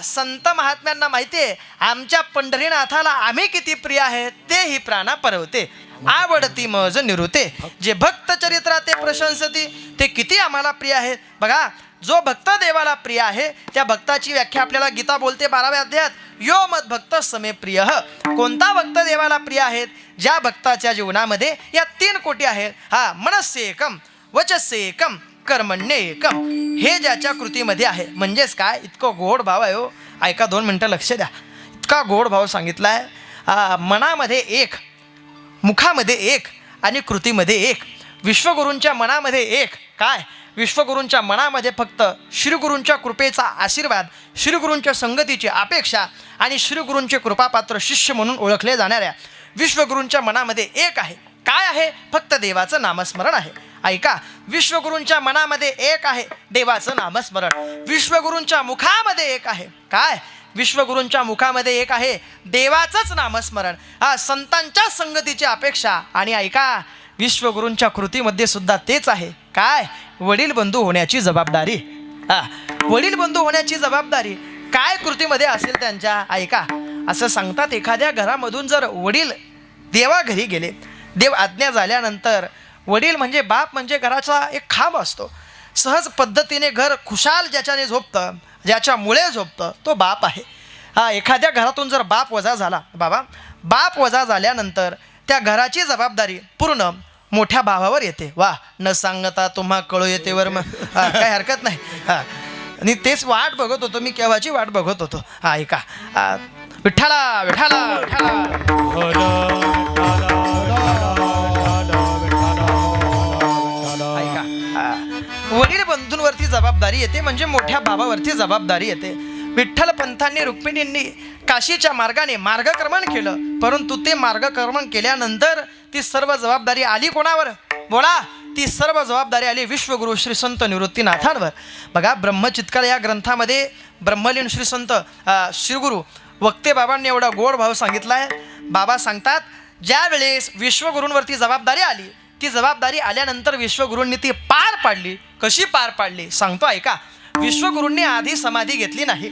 संत महात्म्यांना माहिती आहे आमच्या पंढरीनाथाला आम्ही किती प्रिय आहे, तेही प्राणा परवते आवडती मज निरुते. जे भक्त चरित्रा ते प्रशंसती, ते किती आम्हाला प्रिय आहेत. बघा, जो भक्त देवाला प्रिय आहे त्या भक्ताची व्याख्या आपल्याला गीता बोलते 12व्या अध्यायात, यो मद भक्त समे प्रिय. कोणता भक्त देवाला प्रिय आहेत? ज्या भक्ताच्या जीवनामध्ये या 3 कोटी आहेत. मनस्य एकम, वचस्य एकम, कर्मण्य एकम. हे ज्याच्या कृतीमध्ये आहे. म्हणजेच काय, इतकं गोड भाव आहे हो. ऐका 2 मिनटं लक्ष द्या. इतका गोड भाव सांगितला आहे. मनामध्ये एक, मुखामध्ये एक आणि कृतीमध्ये एक. विश्वगुरूंच्या मनामध्ये एक. काय, विश्वगुरूंच्या मनामध्ये फक्त श्रीगुरूंच्या कृपेचा आशीर्वाद, श्रीगुरूंच्या संगतीची अपेक्षा आणि श्रीगुरूंचे कृपापात्र शिष्य म्हणून ओळखले जाणाऱ्या विश्वगुरूंच्या मनामध्ये एक आहे. काय आहे? फक्त देवाचं नामस्मरण आहे. ऐका, विश्वगुरूंच्या मनामध्ये एक आहे, देवाचं नामस्मरण. विश्वगुरूंच्या मुखामध्ये एक आहे. काय? विश्वगुरूंच्या मुखामध्ये एक आहे, देवाचंच नामस्मरण. संतांच्या संगतीची अपेक्षा. आणि ऐका, विश्वगुरूंच्या कृतीमध्ये सुद्धा तेच आहे. काय? वडील बंधू होण्याची जबाबदारी. वडील बंधू होण्याची जबाबदारी काय कृतीमध्ये असेल त्यांच्या? ऐका, असं सांगतात, एखाद्या घरामधून जर वडील देवा घरी गेले, देव आज्ञा झाल्यानंतर वडील म्हणजे बाप म्हणजे घराचा एक खांब असतो. सहज पद्धतीने घर खुशाल ज्याच्याने झोपतं, ज्याच्यामुळे झोपतं, तो बाप आहे. एखाद्या घरातून जर बाप वजा झाला, बाप वजा झाल्यानंतर त्या घराची जबाबदारी पूर्ण मोठ्या भावावर येते. वा, न सांगता तुम्हा कळू येते वर. मग काही हरकत नाही. आणि तेच वाट बघत होतो मी, केव्हाची वाट बघत होतो. ऐका, विठ्ठला विठ्ठला विठ्ठला. वडील बंधूंवरती जबाबदारी येते, म्हणजे मोठ्या भावावरती जबाबदारी येते. विठ्ठल पंथांनी, रुक्मिणींनी काशीच्या मार्गाने मार्गक्रमण केलं, परंतु ते मार्गक्रमण केल्यानंतर ती सर्व जबाबदारी आली कोणावर? बोला. ती सर्व जबाबदारी आली विश्वगुरु श्री संत निवृत्तीनाथांवर. बघा, ब्रह्मचित्काळ या ग्रंथामध्ये ब्रह्मलीन श्री संत श्रीगुरु वक्ते बाबांनी एवढा गोड भाव सांगितला आहे. बाबा सांगतात, ज्या वेळेस विश्वगुरूंवरती जबाबदारी आली, ती जबाबदारी आल्यानंतर विश्वगुरूंनी ती पार पाडली. कशी पार पाडली सांगतो, ऐका. विश्वगुरूंनी आधी समाधी घेतली नाही.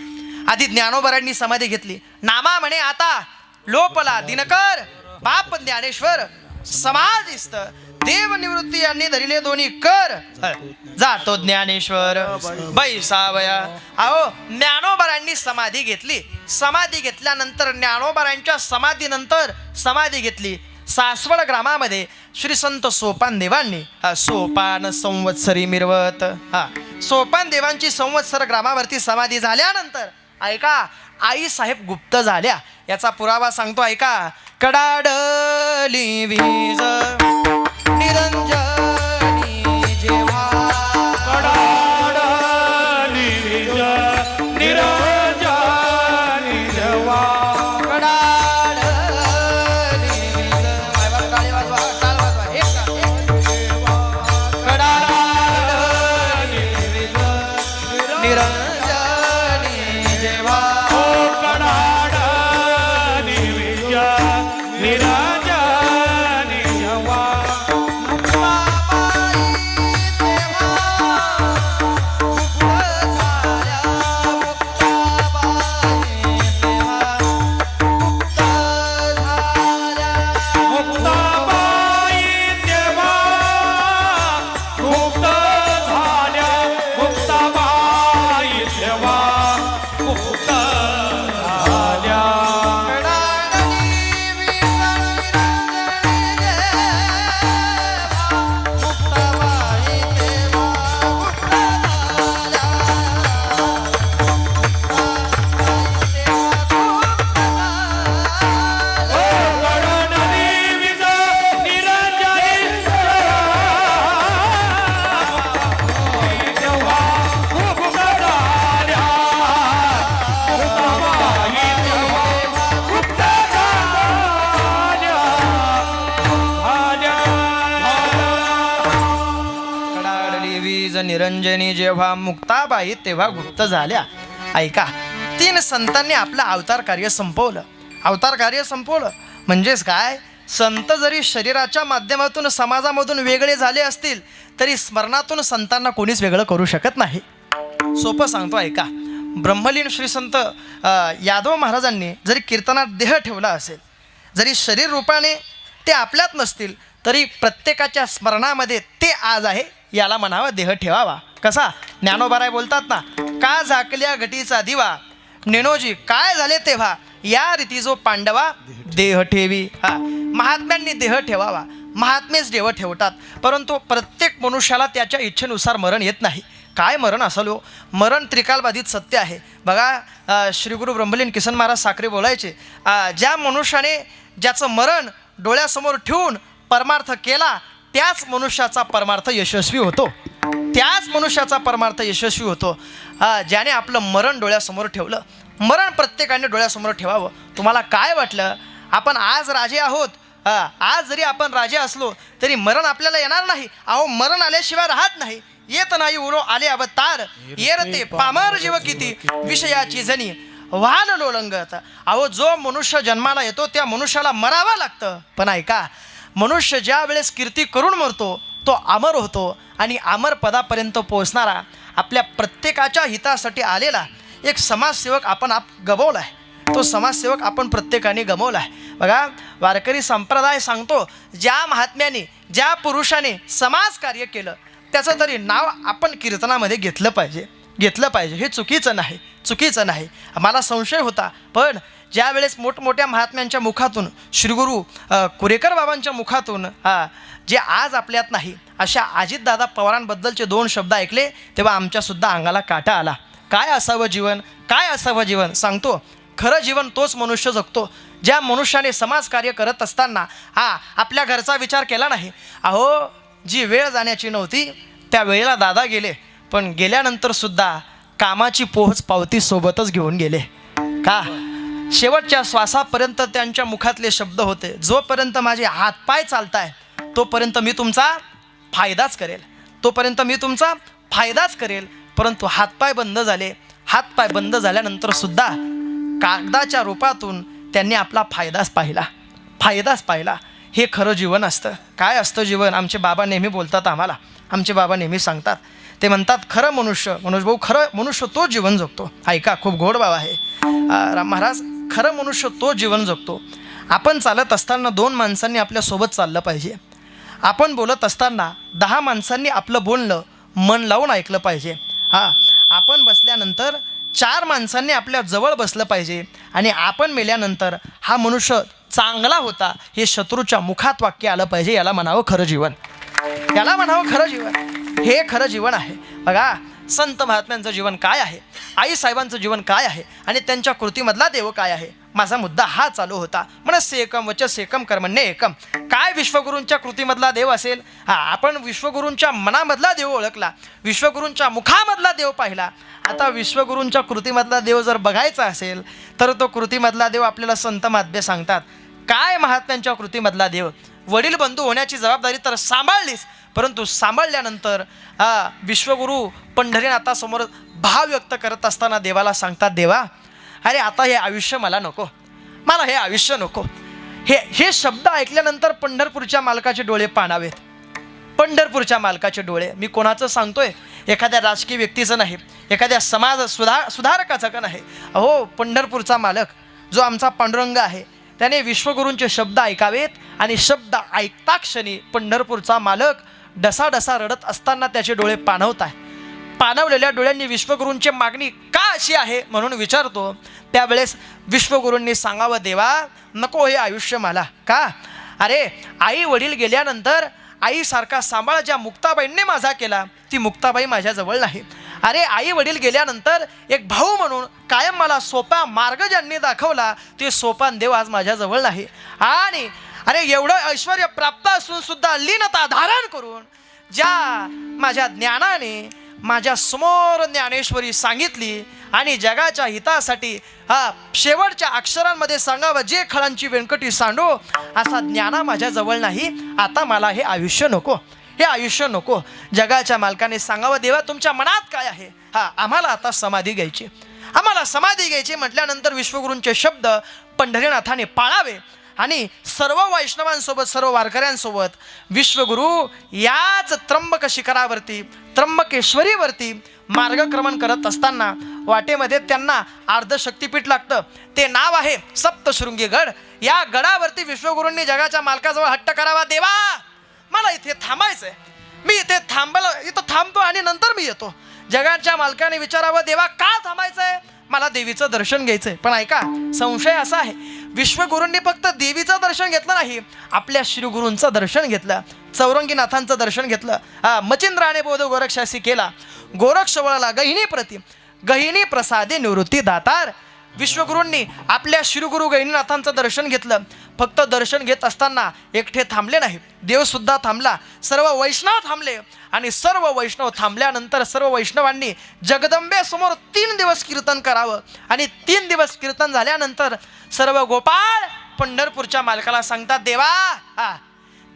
आधी ज्ञानोबरांनी समाधी घेतली. नामा म्हणे आता लोपला दिनकर, बाप ज्ञानेश्वर समाधिस्थ, देव निवृत्ती यांनी धरिले दोन्ही कर, जातो ज्ञानेश्वर बैसावया. अहो, ज्ञानोबरांनी समाधी घेतली. समाधी घेतल्यानंतर ज्ञानोबरांच्या समाधीनंतर समाधी घेतली सासवड ग्रामामध्ये श्री संत सोपान देवांनी. सोपान संवत्सरी मिरवत. सोपान देवांची संवत्सर ग्रामावरती समाधी झाल्यानंतर ऐका, आई साहेब गुप्त झाल्या. याचा पुरावा सांगतो, ऐका. कडाडली वीज निरंजनी जेव्हा, कडाडली वीज निरंजनी जेव्हा, कडाडली वीज. टाळी वाजवा, टाळ वाजवा. कडाडली वीज निरंजनी जेव्हा, कडाडली वीज निरंजनी जेव्हा, बाबा निरंजनी जेव्हा मुक्ताबाई तेव्हा गुप्त झाल्या. ऐका, 3 संतांनी आपलं अवतार कार्य संपवलं. अवतार कार्य संपवलं म्हणजेच काय, संत जरी शरीराच्या माध्यमातून समाजामधून वेगळे झाले असतील तरी स्मरणातून संतांना कोणीच वेगळं करू शकत नाही. सोपं सांगतो ऐका. ब्रह्मलीन श्री संत यादव महाराजांनी जरी कीर्तनात देह ठेवला असेल, जरी शरीर रूपाने ते आपल्यात नसतील तरी प्रत्येकाच्या स्मरणामध्ये ते आज आहे याला म्हणावं देह ठेवावा. कसा ज्ञानोबाराय बोलतात ना, का झाकल्या घटीचा दिवा नेनोजी काय झाले तेव्हा, या रीती जो पांडवा देह ठेवी. महात्म्यांनी देह ठेवावा. महात्मेच देह ठेवतात, परंतु प्रत्येक मनुष्याला त्याच्या इच्छेनुसार मरण येत नाही. काय मरण असलो, मरण त्रिकालबाधित सत्य आहे. बघा श्री गुरु ब्रह्मलीन किसन महाराज साखरे बोलायचे, ज्या मनुष्याने ज्याचं मरण डोळ्यासमोर ठेवून परमार्थ केला त्याच मनुष्याचा परमार्थ यशस्वी होतो. त्याच मनुष्याचा परमार्थ यशस्वी होतो ज्याने आपलं मरण डोळ्यासमोर ठेवलं. मरण प्रत्येकाने डोळ्यासमोर ठेवावं. तुम्हाला काय वाटलं, आपण आज राजे आहोत, आज जरी आपण राजे असलो तरी मरण आपल्याला येणार नाही. अहो, मरण आल्याशिवाय राहत नाही. येत नाही उरो आले अवतार, येरते पामर जीव किती विषयाची जणी वाहन लोलंगत. अहो, जो मनुष्य जन्माला येतो त्या मनुष्याला मरावं लागतं. पण ऐका, मनुष्य ज्या वेळेस कीर्ती करून मरतो तो अमर होतो आणि अमर पदापर्यंत पोहोचणारा आपल्या प्रत्येकाच्या हितासाठी आलेला एक समाजसेवक आपण गमवला आहे. तो समाजसेवक आपण प्रत्येकाने गमवला आहे. बघा, वारकरी संप्रदाय सांगतो, ज्या महात्म्याने ज्या पुरुषाने समाजकार्य केलं त्याचं तरी नाव आपण कीर्तनामध्ये घेतलं पाहिजे. हे चुकीचं नाही. मला संशय होता, पण ज्या वेळेस मोठमोठ्या महात्म्यांच्या मुखातून, श्रीगुरू कुरेकर बाबांच्या मुखातून जे आज आपल्यात नाही अशा अजितदादा पवारांबद्दलचे 2 शब्द ऐकले तेव्हा आमच्यासुद्धा अंगाला काटा आला. काय असावं जीवन सांगतो. खरं जीवन तोच मनुष्य जगतो ज्या मनुष्याने समाजकार्य करत असताना आपल्या घरचा विचार केला नाही. अहो, जी वेळ जाण्याची नव्हती त्या वेळेला दादा गेले, पण गेल्यानंतर सुद्धा कामाची पोहोच पावती सोबतच घेऊन गेले. का शेवटच्या श्वासापर्यंत त्यांच्या मुखातले शब्द होते, जोपर्यंत माझे हातपाय चालताय तोपर्यंत मी तुमचा फायदाच करेल. परंतु हातपाय बंद झाल्यानंतर सुद्धा कागदाच्या रूपातून त्यांनी आपला फायदाच पाहिला. हे खरं जीवन असतं. काय असतं जीवन? आमचे बाबा नेहमी बोलतात आम्हाला, आमचे बाबा नेहमी सांगतात. ते म्हणतात, खरं मनोज भाऊ, खरं मनुष्य तो जीवन जगतो. ऐका, खूप गोड बाब आहे राम महाराज. खरं मनुष्य तो जीवन जगतो. आपण चालत असताना 2 माणसांनी आपल्यासोबत चाललं पाहिजे. आपण बोलत असताना 10 माणसांनी आपलं बोलणं मन लावून ऐकलं पाहिजे. आपण बसल्यानंतर 4 माणसांनी आपल्या जवळ बसलं पाहिजे. आणि आपण मेल्यानंतर हा मनुष्य चांगला होता हे शत्रूच्या मुखात वाक्य आलं पाहिजे. याला म्हणावं खरं जीवन. हे खरं जीवन आहे. बघा, संत महात्म्यांचं जीवन काय आहे, आईसाहेबांचं जीवन काय आहे आणि त्यांच्या कृतीमधला देव काय आहे. माझा मुद्दा हा चालू होता. मनस्य एकम वचस एकम कर्मण्य एकम. काय विश्वगुरूंच्या कृतीमधला देव असेल? आपण विश्वगुरूंच्या मनामधला देव ओळखला, विश्वगुरूंच्या मुखामधला देव पाहिला. आता विश्वगुरूंच्या कृतीमधला देव जर बघायचा असेल तर तो कृतीमधला देव आपल्याला संत महात्मे सांगतात. काय महात्म्यांच्या कृतीमधला देव? वडील बंधू होण्याची जबाबदारी तर सांभाळलीच, परंतु सांभाळल्यानंतर विश्वगुरू पंढरीनाथासमोर भाव व्यक्त करत असताना देवाला सांगतात, देवा, अरे आता हे आयुष्य मला नको. हे शब्द ऐकल्यानंतर पंढरपूरच्या मालकाचे डोळे पाणावेत. पंढरपूरच्या मालकाचे डोळे. मी कोणाचं सांगतोय? एखाद्या राजकीय व्यक्तीचं नाही, एखाद्या समाज सुधारकाचं का नाही. अहो, पंढरपूरचा मालक जो आमचा पांडुरंग आहे त्याने विश्वगुरूंचे शब्द ऐकावेत. आणि शब्द ऐकता क्षणी पंढरपूरचा मालक डसाडसा रडत असताना त्याचे डोळे पाणवत आहे. पाणवलेल्या डोळ्यांनी विश्वगुरूंची मागणी का अशी आहे म्हणून विचारतो. त्यावेळेस विश्वगुरूंनी सांगावं, देवा, नको हे आयुष्य मला. का? अरे, आई वडील गेल्यानंतर आईसारखा सांभाळ ज्या मुक्ताबाईंनी माझा केला ती मुक्ताबाई माझ्याजवळ नाही. अरे, आई वडील गेल्यानंतर एक भाऊ म्हणून कायम मला सोपा मार्ग ज्यांनी दाखवला ते सोपान देव आज माझ्याजवळ नाही. आणि अरे, एवढं ऐश्वर्य प्राप्त असून सुद्धा लीनता धारण करून ज्या माझ्या ज्ञानाने माझ्या समोर ज्ञानेश्वरी सांगितली आणि जगाच्या हितासाठी शेवटच्या अक्षरांमध्ये सांगावं, जे खळांची व्यंकटी सांडो, असा ज्ञाना माझ्याजवळ नाही. आता मला हे आयुष्य नको. हे आयुष्य नको. जगाच्या मालकाने सांगावं देवा तुमच्या मनात काय आहे. हा आम्हाला आता समाधी घ्यायची, आम्हाला समाधी घ्यायची म्हटल्यानंतर विश्वगुरूंचे शब्द पंढरीनाथाने पाळावे आणि सर्व वैष्णवांसोबत सर्व वारकऱ्यांसोबत विश्वगुरू याच त्र्यंबक शिखरावरती त्र्यंबकेश्वरीवरती मार्गक्रमण करत असताना वाटेमध्ये त्यांना अर्धशक्तिपीठ लागतं. ते नाव आहे सप्तशृंगी गड. या गडावरती विश्वगुरूंनी जगाच्या मालकाजवळ हट्ट करावा, देवा मला इथे थांबायचंय, मी इथे इथं थांबतो आणि नंतर मी येतो. जगाच्या मालकाने विचारावं, देवा का थांबायचंय, मला देवीचं दर्शन घ्यायचंय. पण ऐका, संशय असा आहे, विश्वगुरूंनी फक्त देवीचं दर्शन घेतलं नाही, आपल्या श्रीगुरूंचं दर्शन घेतलं, चौरंगीनाथांचं दर्शन घेतलं. मचिंद्राने बोध गोरक्षासी केला, गोरक्ष वळला गहिनी प्रसादे निवृत्ती दातार. विश्वगुरूंनी आपल्या श्रीगुरू गहिनीनाथांचं दर्शन घेतलं. फक्त दर्शन घेत असताना एकटे थांबले नाही, देवसुद्धा थांबला, सर्व वैष्णव थांबले. आणि सर्व वैष्णव थांबल्यानंतर सर्व वैष्णवांनी जगदंबेसमोर 3 दिवस कीर्तन करावं. आणि 3 दिवस कीर्तन झाल्यानंतर सर्व गोपाळ पंढरपूरच्या मालकाला सांगतात, देवा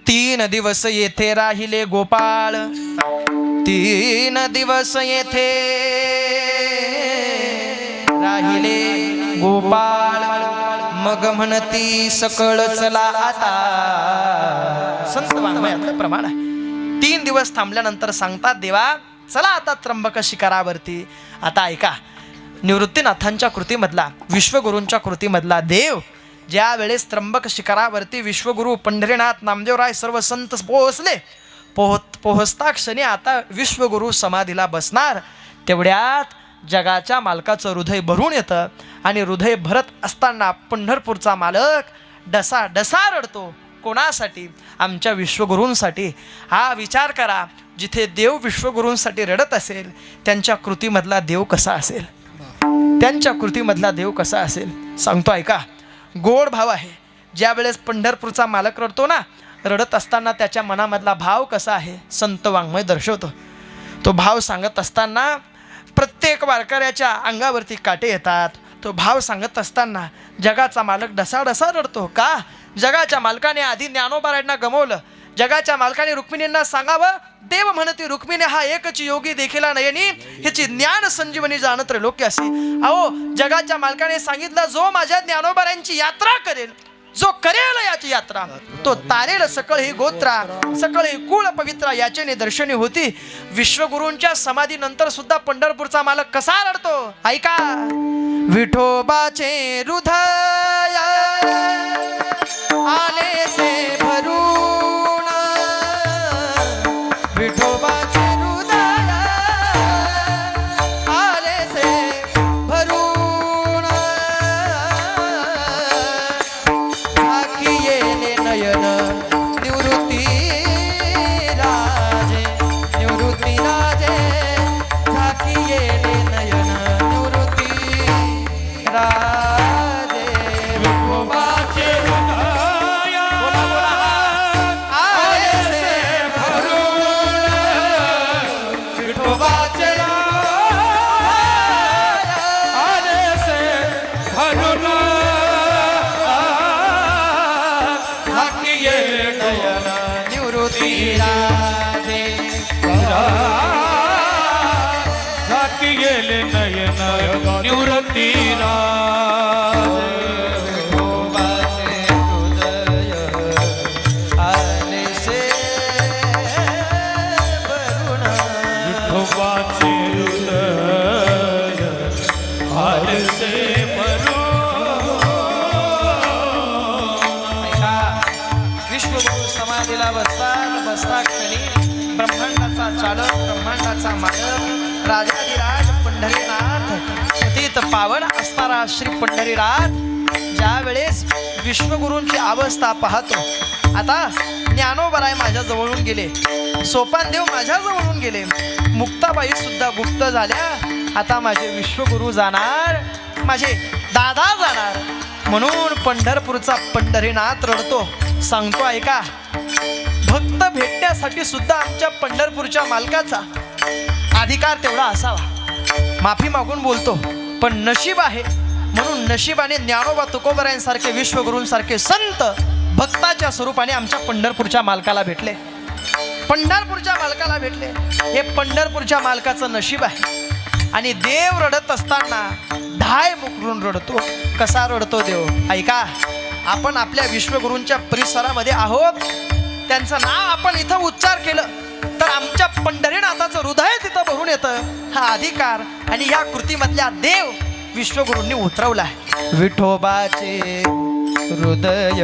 3 दिवस येथे राहिले गोपाळ, 3 दिवस येथे राहिले गोपाळ, मग म्हणती सकळ चला आता. संत वाङ्मयातलं प्रमाण आहे. 3 दिवस थांबल्यानंतर सांगतात, देवा चला आता त्र्यंबक शिखरावरती. आता ऐका, निवृत्तीनाथांच्या कृतीमधला विश्वगुरूंच्या कृतीमधला देव ज्या वेळेस त्र्यंबक शिखरावरती विश्वगुरू पंढरीनाथ नामदेवराय सर्व संत पोहोचता क्षणी आता विश्वगुरू समाधीला बसणार. तेवढ्यात जगाच्या मालकाचं हृदय भरून येतं आणि हृदय भरत असताना पंढरपूरचा मालक डसा रडतो. कोणासाठी? आमच्या विश्वगुरूंसाठी. हा विचार करा, जिथे देव विश्वगुरूंसाठी रडत असेल त्यांच्या कृतीमधला देव कसा असेल, त्यांच्या कृतीमधला देव कसा असेल सांगतो ऐका. गोड भाव आहे. ज्या वेळेस पंढरपूरचा मालक रडतो ना, रडत असताना त्याच्या मनामधला भाव कसा आहे संत वाङ्मय दर्शवतो. तो भाव सांगत असताना प्रत्येक वारकऱ्याच्या अंगावरती काटे येतात. तो भाव सांगत असताना जगाचा मालक डसा रडतो. का? जगाच्या मालकाने आधी ज्ञानोबारायांना गमवलं. जगाच्या मालकाने रुक्मिणींना सांगावं, देव म्हणती रुक्मिणी हा एकच योगी देखीला नयनी, ह्याची ज्ञान संजीवनी जाणत लोक्यासी. अहो, जगाच्या मालकाने सांगितलं, जो माझ्या ज्ञानोबारायांची यात्रा करेल, जो करेल याची यात्रा, तो तारेल सकळ ही गोत्रा, सकळ ही कुळ पवित्रा, याचे निदर्शनी होती. विश्वगुरूंच्या समाधीनंतर सुद्धा पंढरपूरचा मालक कसा रडतो ऐका. विठोबाचे हृदय आले से भरून, विठोबाचे हृदय आले से भरून, झाकी येणे नयन निवृत्ती राजे, निवृत्ती राजे, झाकी येणे नयन निवृत्ती राजे. विठोबाचे निवृत्ती विश्वगुरू समाधीला बसता क्षणी ब्रह्मांडाचा चालक, ब्रह्मांडाचा मालक, राजाधिराज पंढरीनाथ, पतित पावन असणारा श्री पंढरीनाथ ज्या वेळेस विश्वगुरूंची अवस्था पाहतो. आता ज्ञानोबराय माझ्या जवळून गेले, सोपानदेव माझ्या जवळून गेले, मुक्ताबाई सुद्धा गुप्त झाल्या. आता माझे विश्वगुरू जाणार, माझे दादा जाणार, म्हणून पंढरपूरचा पंढरीनाथ रडतो. सांगतो ऐका, भक्त भेटण्यासाठी सुद्धा आमच्या पंढरपूरच्या मालकाचा अधिकार तेवढा असावा. माफी मागून बोलतो, पण नशीब आहे म्हणून नशिबाने ज्ञानोबा तुकोबरायांसारखे विश्वगुरूंसारखे संत भक्ताच्या स्वरूपाने आमच्या पंढरपूरच्या मालकाला भेटले. पंढरपूरच्या मालकाला भेटले. हे पंढरपूरच्या मालकाचं नशीब आहे. आणि देव रडत असताना ढाय मुकरून रडतो. कसा रडतो देव ऐका. आपण आपल्या विश्वगुरूंच्या परिसरामध्ये आहोत. त्यांचं नाव आपण इथं उच्चार केलं तर आमच्या पंढरीनाथाचं हृदय तिथं भरून येतं. हा अधिकार आणि या कृतीमधल्या देव विश्वगुरूंनी उतरवलाय. विठोबाचे हृदय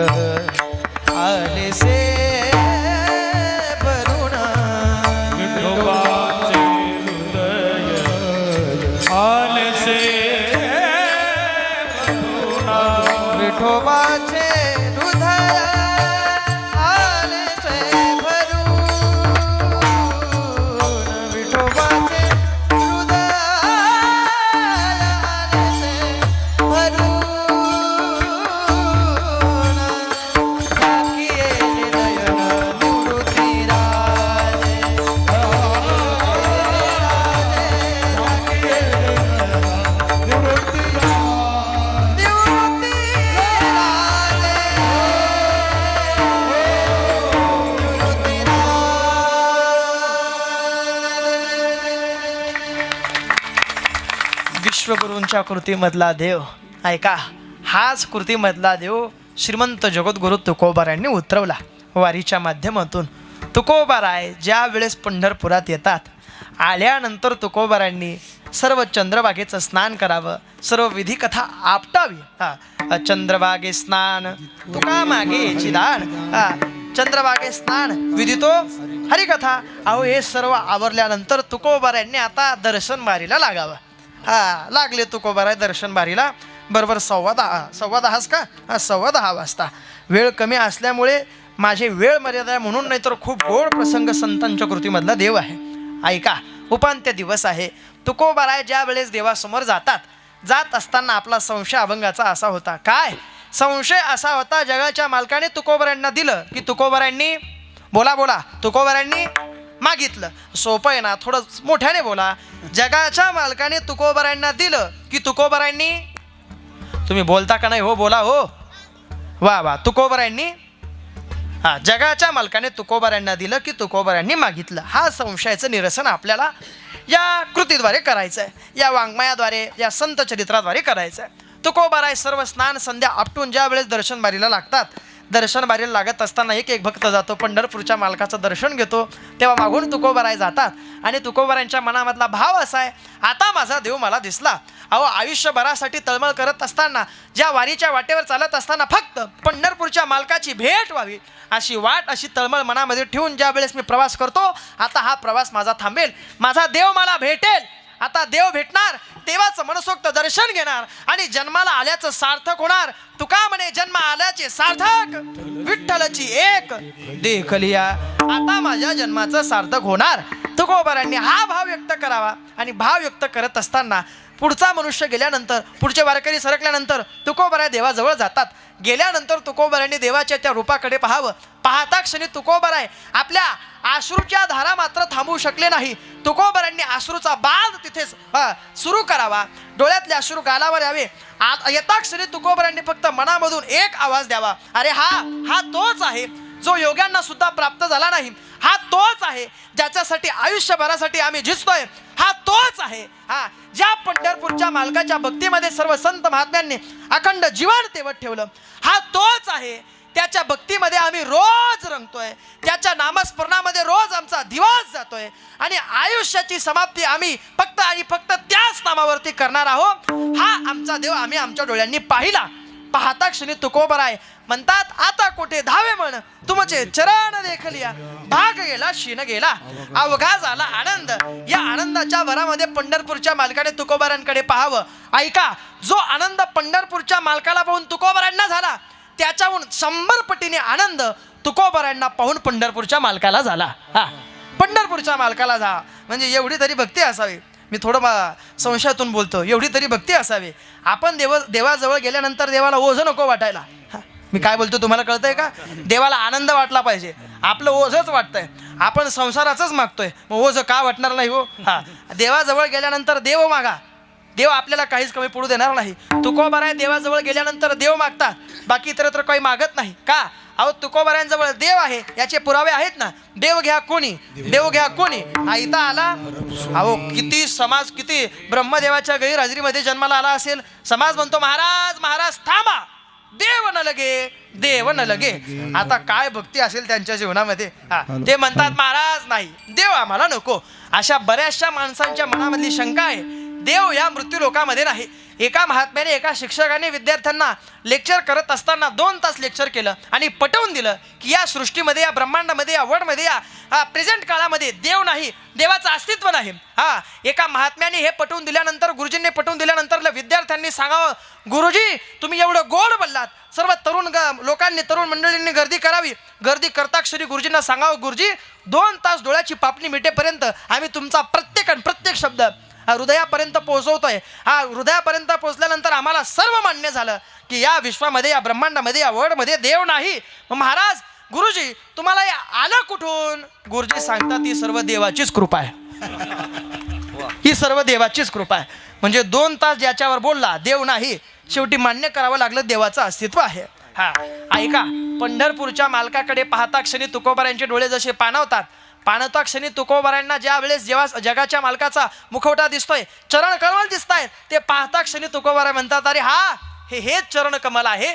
आलेसे भरून, विठोबाचे हृदय आलेसे विठोबाचे हृदय आलेसे भरून, विठोबाचे हृदय आलेसे भरून, झाकिये नयन निवृत्ती राजे, विश्वगुरूंच्या कृतीमधला देव ऐका. हाच कृतीमधला देव श्रीमंत जगद्गुरु तुकोबारायांनी उतरवला. वारीच्या माध्यमातून तुकोबाराय ज्या वेळेस पंढरपुरात येतात, आल्यानंतर तुकोबारायांनी सर्व चंद्रभागेचं स्नान करावं, सर्व विधी कथा आपटावी. चंद्रभागे स्नान तुका मागे चिदान, चंद्रभागे स्नान विधितो हरिकथा. अहो हे सर्व आवरल्यानंतर तुकोबारायांनी आता दर्शन बारीला लागावं. लागले तुकोबाराय दर्शन बारीला. बरोबर 10:15 का 10:15 वाजता. वेळ कमी असल्यामुळे माझी वेळ मर्यादा आहे म्हणून, नाही तर खूप गोड प्रसंग संतांच्या कृतीमधला देव आहे. ऐका. उपांत्य दिवस आहे. तुकोबाराय ज्या वेळेस देवासमोर जात असताना आपला संशय अभंगाचा असा होता. काय संशय असा होता. जगाच्या मालकाने तुकोबारायांना दिलं की तुकोबारायांनी बोला तुकोबारायांनी मागितलं. सोपं आहे ना, थोडं मोठ्याने बोला. जगाच्या मालकाने तुकोबारायांना दिलं की तुकोबारायांनी, तुम्ही बोलता का नाही हो, बोला हो. वा तुकोबारायांनी, जगाच्या मालकाने तुकोबारायांना दिलं की तुकोबारायांनी मागितलं. हा संशयाचं निरसन आपल्याला या कृतीद्वारे करायचं आहे, या वाङ्मयाद्वारे, या संत चरित्राद्वारे करायचं आहे. तुकोबाराय सर्व स्नान संध्या आपटून ज्या वेळेस दर्शन बारीला लागतात, दर्शन बारीला लागत असताना एक भक्त जातो, पंढरपूरच्या मालकाचं दर्शन घेतो. तेव्हा मागून तुकोबाराय जातात आणि तुकोबारायांच्या मनामधला भाव असा आहे, आता माझा देव मला दिसला. अहो आयुष्यभरासाठी तळमळ करत असताना, ज्या वारीच्या वाटेवर चालत असताना फक्त पंढरपूरच्या मालकाची भेट व्हावी अशी वाट, अशी तळमळ मनामध्ये ठेवून ज्या वेळेस मी प्रवास करतो, आता हा प्रवास माझा थांबेल, माझा देव मला भेटेल. आता देव भेटणार, देवाचं मनसोक्त दर्शन घेणार आणि जन्माला आल्याचं सार्थक होणार. तुका म्हणे जन्म आल्याचे सार्थक, विठ्ठलची एक देखलिया. आता माझ्या जन्माचं सार्थक होणार. तुकोबारायांनी हा भाव व्यक्त करावा. आणि भाव व्यक्त करत असताना पुढचा मनुष्य गेल्यानंतर, पुढचे वारकरी सरकल्यानंतर तुकोबाराय देवाजवळ जातात. गेल्यानंतर तुकोबारायांनी देवाच्या त्या रूपाकडे पाहावं. पाहता क्षणी तुकोबाराय आपल्या अश्रूच्या धारा मात्र थांबवू शकले नाही. तुकोबारायांनी अश्रूचा बांध तिथेच सुरू करावा. डोळ्यातले अश्रू गालावर यावे. येता क्षणी तुकोबारायांनी फक्त मनामधून एक आवाज द्यावा, अरे हा तोच आहे जो योग्यांना सुद्धा प्राप्त झाला नाही. हा तोच आहे ज्याच्यासाठी आयुष्यभरासाठी आम्ही झिजतोय. हा तोच आहे ज्या पंढरपूरच्या मालकाच्या भक्तीमध्ये सर्व संत महात्म्यांनी अखंड जीवन तेवत ठेवलं. हा तोच आहे त्याच्या भक्तीमध्ये आम्ही रोज रंगतोय, त्याच्या नामस्मरणामध्ये रोज आमचा दिवस जातोय आणि आयुष्याची समाप्ती आम्ही फक्त आणि फक्त त्याच नामावरती करणार आहोत. हा आमचा देव आम्ही आमच्या डोळ्यांनी पाहिला. पाहता क्षणी तुकोबाराय म्हणतात, आता कोठे धावे म्हण तुमचे चरण देखलिया. भाग गेला शीन गेला, अवघा झाला आनंद. या आनंदाच्या भरामध्ये पंढरपूरच्या मालकाने तुकोबारांकडे पाहावं. ऐका, जो आनंद पंढरपूरच्या मालकाला पाहून तुकोबारांना झाला, त्याच्याहून 100 पटीने आनंद तुकोबारांना पाहून पंढरपूरच्या मालकाला झाला. पंढरपूरच्या मालकाला झाला म्हणजे एवढी तरी भक्ती असावी. मी थोडं संशयातून बोलतो, एवढी तरी भक्ती असावी. आपण देवाजवळ गेल्यानंतर देवाला ओझं नको वाटायला. मी काय बोलतो तुम्हाला कळतंय का? देवाला आनंद वाटला पाहिजे. आपलं ओझंच वाटतंय, आपण संसाराचंच मागतोय, मग ओझं का वाटणार नाही हो? देवाजवळ गेल्यानंतर देव मागा, देव आपल्याला काहीच कमी पडू देणार नाही. तुकोबाराय देवाजवळ गेल्यानंतर देव मागतात, बाकी इतरत्र काही मागत नाही. का? अहो तुकोबारायांजवळ देव आहे याचे पुरावे आहेत ना. देव घ्या कोणी, देव घ्या कोणी, हा इथं आला. अहो किती समाज, किती ब्रह्मदेवाच्या गैरहजेरीमध्ये जन्माला आला असेल. समाज म्हणतो महाराज महाराज थांबा, देव न लगे, देव न लगे. आता काय भक्ती असेल त्यांच्या जीवनामध्ये. ते म्हणतात महाराज नाही, देव आम्हाला नको. अशा बऱ्याचशा माणसांच्या मनामधली शंका आहे. देव या मृत्यू लोकामध्ये नाही. एका महात्म्याने, एका शिक्षकाने विद्यार्थ्यांना लेक्चर करत असताना 2 तास लेक्चर केलं आणि पटवून दिलं की या सृष्टीमध्ये, या ब्रह्मांडामध्ये, या वर्ल्डमध्ये, या प्रेझेंट काळामध्ये देव नाही, देवाचं अस्तित्व नाही. एका महात्म्याने हे पटवून दिल्यानंतर, गुरुजींनी पटवून दिल्यानंतर विद्यार्थ्यांनी सांगावं, गुरुजी तुम्ही एवढं गोड बोललात. सर्व तरुण लोकांनी, तरुण मंडळींनी गर्दी करावी. गर्दी करता क्षणी गुरुजींना सांगावं, गुरुजी 2 तास डोळ्याची पापणी मिटेपर्यंत आम्ही तुमचा प्रत्येक शब्द हृदयापर्यंत पोहोचवतोय. हृदयापर्यंत पोहोचल्यानंतर आम्हाला सर्व मान्य झालं की या विश्वामध्ये, या ब्रह्मांडामध्ये, या वर्ल्डमध्ये देव नाही. महाराज गुरुजी तुम्हाला हे आलं कुठून? गुरुजी सांगतात ही सर्व देवाचीच कृपा आहे. ही सर्व देवाचीच कृपा आहे. म्हणजे 2 तास ज्याच्यावर बोलला देव नाही, शेवटी मान्य करावं लागलं देवाचं अस्तित्व आहे. ऐका, पंढरपूरच्या मालकाकडे पाहता क्षणी तुकोबारायांचे डोळे जसे पाणावतात, पाणवता क्षणी तुकोबारायांना ज्या वेळेस जेव्हा जगाच्या मालकाचा मुखवटा दिसतोय, चरण कमल दिसतायत, ते पाहता क्षणी तुकोबाराय म्हणतात, अरे हेच चरण कमल आहे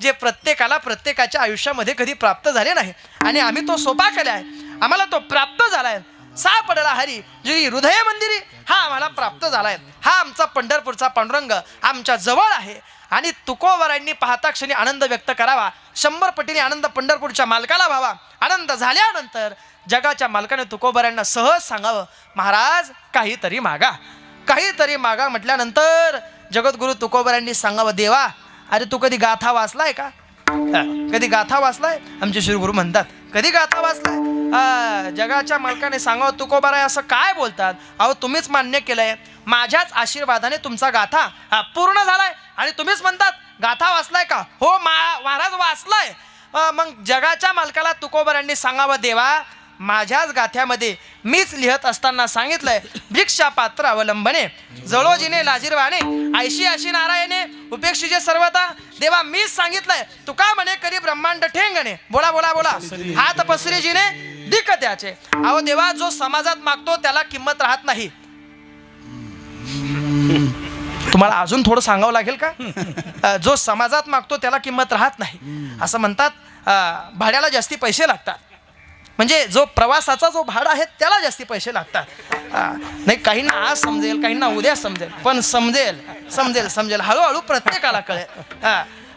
जे प्रत्येकाला प्रत्येकाच्या आयुष्यामध्ये कधी प्राप्त झाले नाही. आणि आम्ही तो सोपा केलाय, आम्हाला तो प्राप्त झालाय. सापडला हरी जी हृदय मंदिरी, हा आम्हाला प्राप्त झालाय. हा आमचा पंढरपूरचा पांडुरंग आमच्या जवळ आहे. आणि तुकोबारायांनी पाहता क्षणी आनंद व्यक्त करावा. 100 पटीने आनंद पंढरपूरच्या मालकाला व्हावा. आनंद झाल्यानंतर जगाच्या मालकाने तुकोबारायांना सहज सांगावं, महाराज काहीतरी मागा, काहीतरी मागा. म्हटल्यानंतर जगद्गुरु तुकोबारायांनी सांगावं, देवा अरे तू कधी गाथा वाचलाय का? कधी गाथा वाचलाय? आमचे श्रीगुरु म्हणतात, कधी गाथा वाचलाय? जगाच्या मालकाने सांगावं, तुकोबाराय असं काय बोलतात? अहो तुम्हीच मान्य केलंय, माझ्याच आशीर्वादाने तुमचा गाथा पूर्ण झालाय आणि तुम्हीच म्हणतात गाथा वाचलाय का? हो महाराज वाचलाय. मग जगाच्या मालकाला तुकोबारायांनी सांगावं, देवा माझ्याच गाथ्यामध्ये मीच लिहत असताना सांगितलंय, भिक्षा पात्र अवलंबने जळोजीने लाजीरवाने ऐशी अशी नारायणे उपेक्षिजे सर्वता. देवा मीच सांगितलंय, तुका म्हणे करी ब्रह्मांड ठेंगणे. बोला बोला बोला, हात पसरीजीने दिक त्याचे. अहो देवा, जो समाजात मागतो त्याला किंमत राहत नाही. तुम्हाला अजून थोडं सांगावं लागेल का? जो समाजात मागतो त्याला किंमत राहत नाही. असं म्हणतात, भाड्याला जास्ती पैसे लागतात. म्हणजे जो प्रवासाचा जो भाडा आहे त्याला जास्ती पैसे लागतात. नाही, काहींना आज समजेल, काहींना उद्या समजेल, पण समजेल हळूहळू प्रत्येकाला कळेल.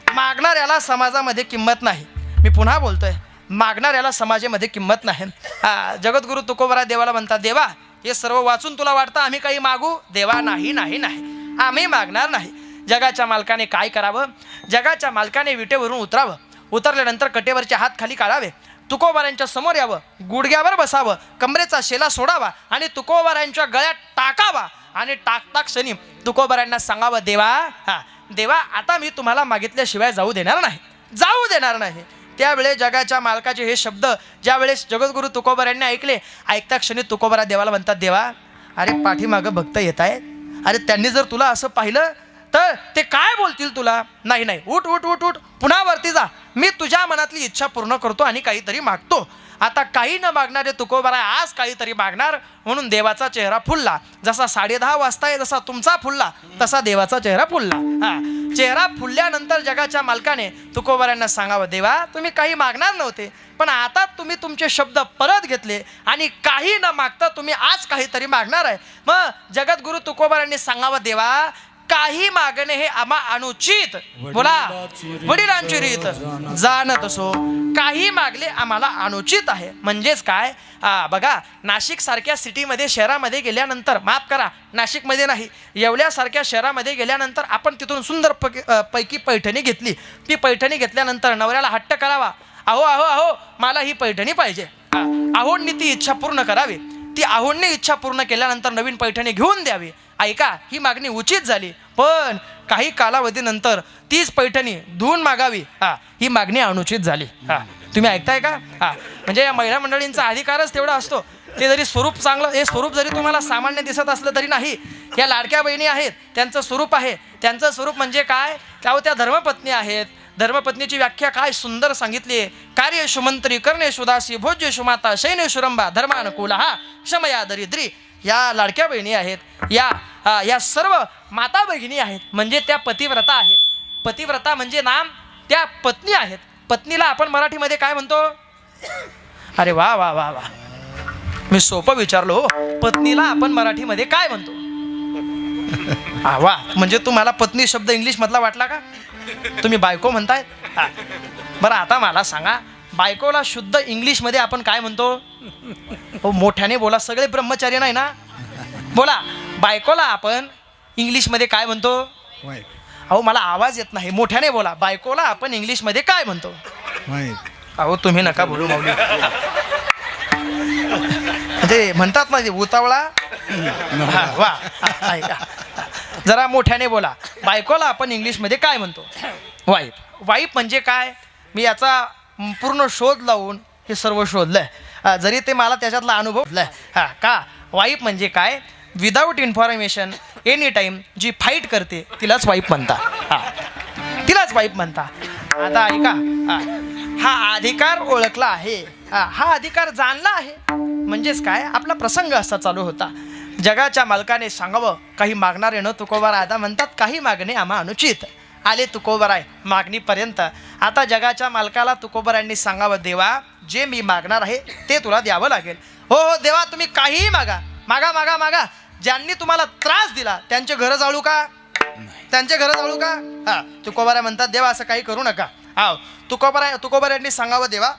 मागणाऱ्याला समाजामध्ये किंमत नाही. मी पुन्हा बोलतोय, मागणाऱ्याला समाजामध्ये किंमत नाही. जगद्गुरु तुकोबाराय देवाला म्हणतात, देवा हे सर्व वाचून तुला वाटतं आम्ही काही मागू? देवा नाही नाही नाही, आम्ही मागणार नाही. जगाच्या मालकाने काय करावं? जगाच्या मालकाने विटेवरून उतरावं. उतरल्यानंतर कटेवरचे हात खाली काढावे. तुकोबारायांच्या समोर यावं, गुडघ्यावर बसावं, कमरेचा शेला सोडावा आणि तुकोबारायांच्या गळ्यात टाकावा. आणि टाकता क्षणी तुकोबारायांना सांगावं, देवा आता मी तुम्हाला मागितल्याशिवाय जाऊ देणार नाही. त्यावेळेस जगाच्या मालकाचे हे शब्द ज्यावेळेस जगद्गुरु तुकोबारायांनी ऐकले, ऐकता क्षणी तुकोबाराय देवाला म्हणतात, देवा अरे पाठीमागं भक्त येत आहेत, अरे त्यांनी जर तुला असं पाहिलं तर ते काय बोलतील तुला? नाही, उठ, पुन्हा वरती जा. मी तुझ्या मनातली इच्छा पूर्ण करतो आणि काहीतरी मागतो. आता काही न मागणारे तुकोबाराय आज काहीतरी मागणार, म्हणून देवाचा चेहरा फुलला. जसा 10:30 वाजता आहे, जसा तुमचा फुलला, तसा देवाचा चेहरा फुलला. चेहरा फुलल्यानंतर जगाच्या मालकाने तुकोबारायांना सांगावं, देवा तुम्ही काही मागणार नव्हते, पण आता तुम्ही तुमचे शब्द परत घेतले आणि काही न मागता तुम्ही आज काहीतरी मागणार आहे. मग जगद्गुरु तुकोबारायांनी सांगावं, देवा काही मागणे हे आम्हा अनुचित. बोला, वडिलांची रीत जाणत असो, काही मागले आम्हाला अनुचित आहे. म्हणजेच काय? बघा, नाशिक सारख्या सिटीमध्ये, शहरामध्ये गेल्यानंतर, माफ करा नाशिकमध्ये नाही, येवल्यासारख्या शहरामध्ये गेल्यानंतर आपण तिथून सुंदर पैकी पैठणी घेतली. ती पैठणी घेतल्यानंतर नवऱ्याला हट्ट करावा, अहो मला ही पैठणी पाहिजे. आहोंनी ती इच्छा पूर्ण करावी. ती आहोंनी इच्छा पूर्ण केल्यानंतर नवीन पैठणी घेऊन द्यावी. ऐका, ही मागणी उचित झाली, पण काही कालावधीनंतर तीच पैठणी धुवून मागावी, ही मागणी अनुचित झाली. तुम्ही ऐकताय का? म्हणजे या महिला मंडळींचा अधिकारच तेवढा असतो. ते जरी स्वरूप चांगलं, हे स्वरूप जरी तुम्हाला सामान्य दिसत असलं तरी नाही, या लाडक्या बहिणी आहेत, त्यांचं स्वरूप आहे. त्यांचं स्वरूप म्हणजे काय? त्या धर्मपत्नी आहेत, धर्मपत्नीची व्याख्या काय सुंदर सांगितली आहे. कार्येषु मंत्री, कर्णेषु दासी, भोज्येषु माता, शयनेषु रंभा, धर्मानुकूला हा क्षमया दरिद्री. या लाडक्या बहिणी आहेत, या सर्व माता भगिनी आहेत, म्हणजे त्या पतिव्रता आहेत. पतिव्रता म्हणजे नाम त्या पत्नी आहेत. पत्नीला आपण मराठीमध्ये काय म्हणतो? अरे वा वा वा वा, मी सोपं विचारलो. पत्नीला आपण मराठीमध्ये काय म्हणतो? वा, म्हणजे तुम्हाला पत्नी शब्द इंग्लिश मधला वाटला का? तुम्ही बायको म्हणताय. बरं, आता मला सांगा, बायकोला शुद्ध इंग्लिश मध्ये आपण काय म्हणतो? हो, मोठ्याने बोला, सगळे ब्रह्मचारी नाही ना. बोला, बायकोला आपण इंग्लिश मध्ये काय म्हणतो? अहो, मला आवाज येत नाही, मोठ्याने बोला. बायकोला आपण इंग्लिश मध्ये काय म्हणतो? अहो, तुम्ही नका बोलू माऊली. म्हणजे म्हणतात ना उतावळा. वा, ऐका, जरा मोठ्याने बोला. बायकोला आपण इंग्लिश मध्ये काय म्हणतो? वाईफ. वाईफ म्हणजे काय? मी याचा पूर्ण शोध लावून हे सर्व शोधलंय, जरी ते मला त्याच्यातला अनुभव का. वाईफ म्हणजे काय? विदाऊट इन्फॉर्मेशन एनी टाईम जी फाईट करते तिलाच वाईफ म्हणता. तिलाच वाईफ म्हणता. आता ऐका, हा अधिकार ओळखला आहे, हा अधिकार जाणला आहे. म्हणजेच काय, आपला प्रसंग असा चालू होता. जगाच्या मालकाने सांगावं, काही मागणारे न तुकोबाराय. आता म्हणतात काही मागणे आम्हा अनुचित. आले तुकोबाराय मागणीपर्यंत. आता जगाच्या मालकाला तुकोबारायांनी सांगावं, देवा जे मी मागणार आहे ते तुला द्यावं लागेल. हो हो देवा, तुम्ही काहीही मागा, मागा मागा मागा. ज्यांनी तुम्हाला त्रास दिला त्यांचे घरं जाळू का? त्यांचे घरं जाळू का? हा, तुकोबाराय म्हणतात, देवा असं काही करू नका. हा, तुकोबारायांनी सांगावं, देवा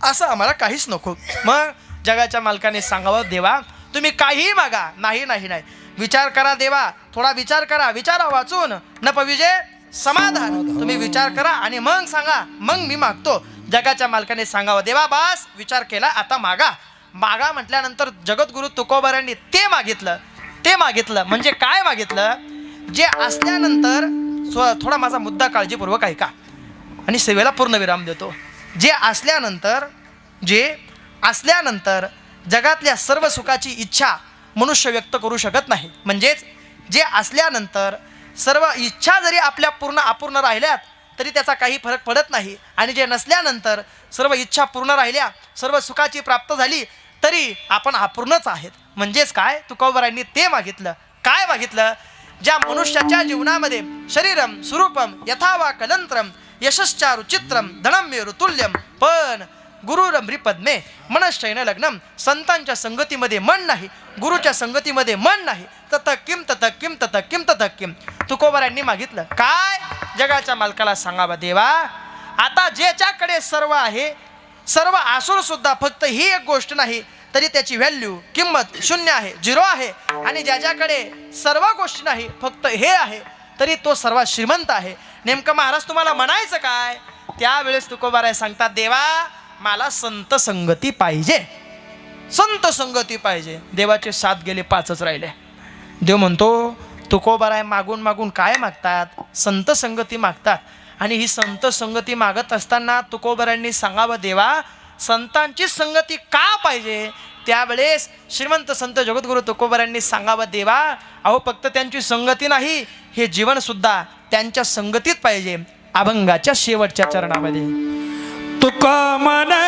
असं आम्हाला काहीच नको. मग जगाच्या मालकाने सांगावं, देवा तुम्ही काहीही मागा. नाही नाही नाही, विचार करा देवा, थोडा विचार करा. विचारा वाचून न पविजे समाधान. तुम्ही विचार करा आणि मग सांगा, मग मी मागतो. जगाच्या मालकाने सांगावं, देवा बस विचार केला, आता मागा. मागा म्हटल्यानंतर जगद्गुरु तुकोबारायांनी ते मागितलं. म्हणजे काय मागितलं? जे असल्यानंतर, थोडा माझा मुद्दा काळजीपूर्वक ऐका आणि सेवेला पूर्ण विराम देतो. जे असल्यानंतर जगातल्या सर्व सुखाची इच्छा मनुष्य व्यक्त करू शकत नाही. म्हणजेच जे असल्यानंतर सर्व इच्छा जरी आपल्या अपूर्ण राहिल्यात तरी त्याचा काही फरक पडत नाही. आणि जे नसल्यानंतर सर्व इच्छा पूर्ण राहिल्या, सर्व सुखाची प्राप्त झाली तरी आपण अपूर्णच आहेत. म्हणजेच काय, तुकोबारायांनी ते मागितलं. काय मागितलं? ज्या मनुष्याच्या जीवनामध्ये शरीरम स्वरूपम यथावा कलंत्रम यशश्चारुचित्रम धनम्य ऋतुल्यम पण गुरुरम्री पद्मे मनश्चैन लग्नम. संतांच्या संगतीमध्ये मन नाही, गुरुच्या संगतीमध्ये मन नाही. तत किम तत किम तत किम तत किम. तुकोबारायांनी मागितलं काय? जगाच्या मालकाला सांगावा, देवा आता ज्याच्याकडे सर्व आहे, सर्व असून सुद्धा फक्त ही एक गोष्ट नाही तरी त्याची व्हॅल्यू, किंमत शून्य आहे, 0 आहे. आणि ज्याच्याकडे सर्व गोष्टी नाही, फक्त हे आहे, तरी तो सर्वात श्रीमंत आहे. नेमकं महाराज तुम्हाला म्हणायचं काय? त्यावेळेस तुकोबाराय सांगतात, देवा मला संत संगती पाहिजे, संत संगती पाहिजे. देवाचे 7 गेले, 5च राहिले. देव म्हणतो, तुकोबाराय मागून मागून काय मागतात? संत संगती मागतात. आणि ही संत संगती मागत असताना तुकोबारायांनी सांगावं, देवा संतांची संगती का पाहिजे? त्यावेळेस श्रीमंत संत जगद्गुरु तुकोबारायांनी सांगावं, देवा अहो फक्त त्यांची संगती नाही, हे जीवन सुद्धा त्यांच्या संगतीत पाहिजे. अभंगाच्या शेवटच्या चरणामध्ये तुका म्हणे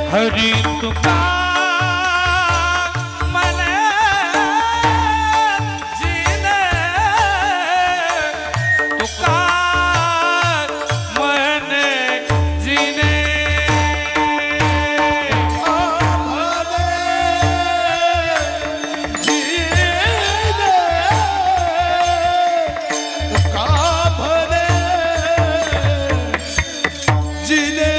हरी तुका मने जीने, तुका मने जीने. जीने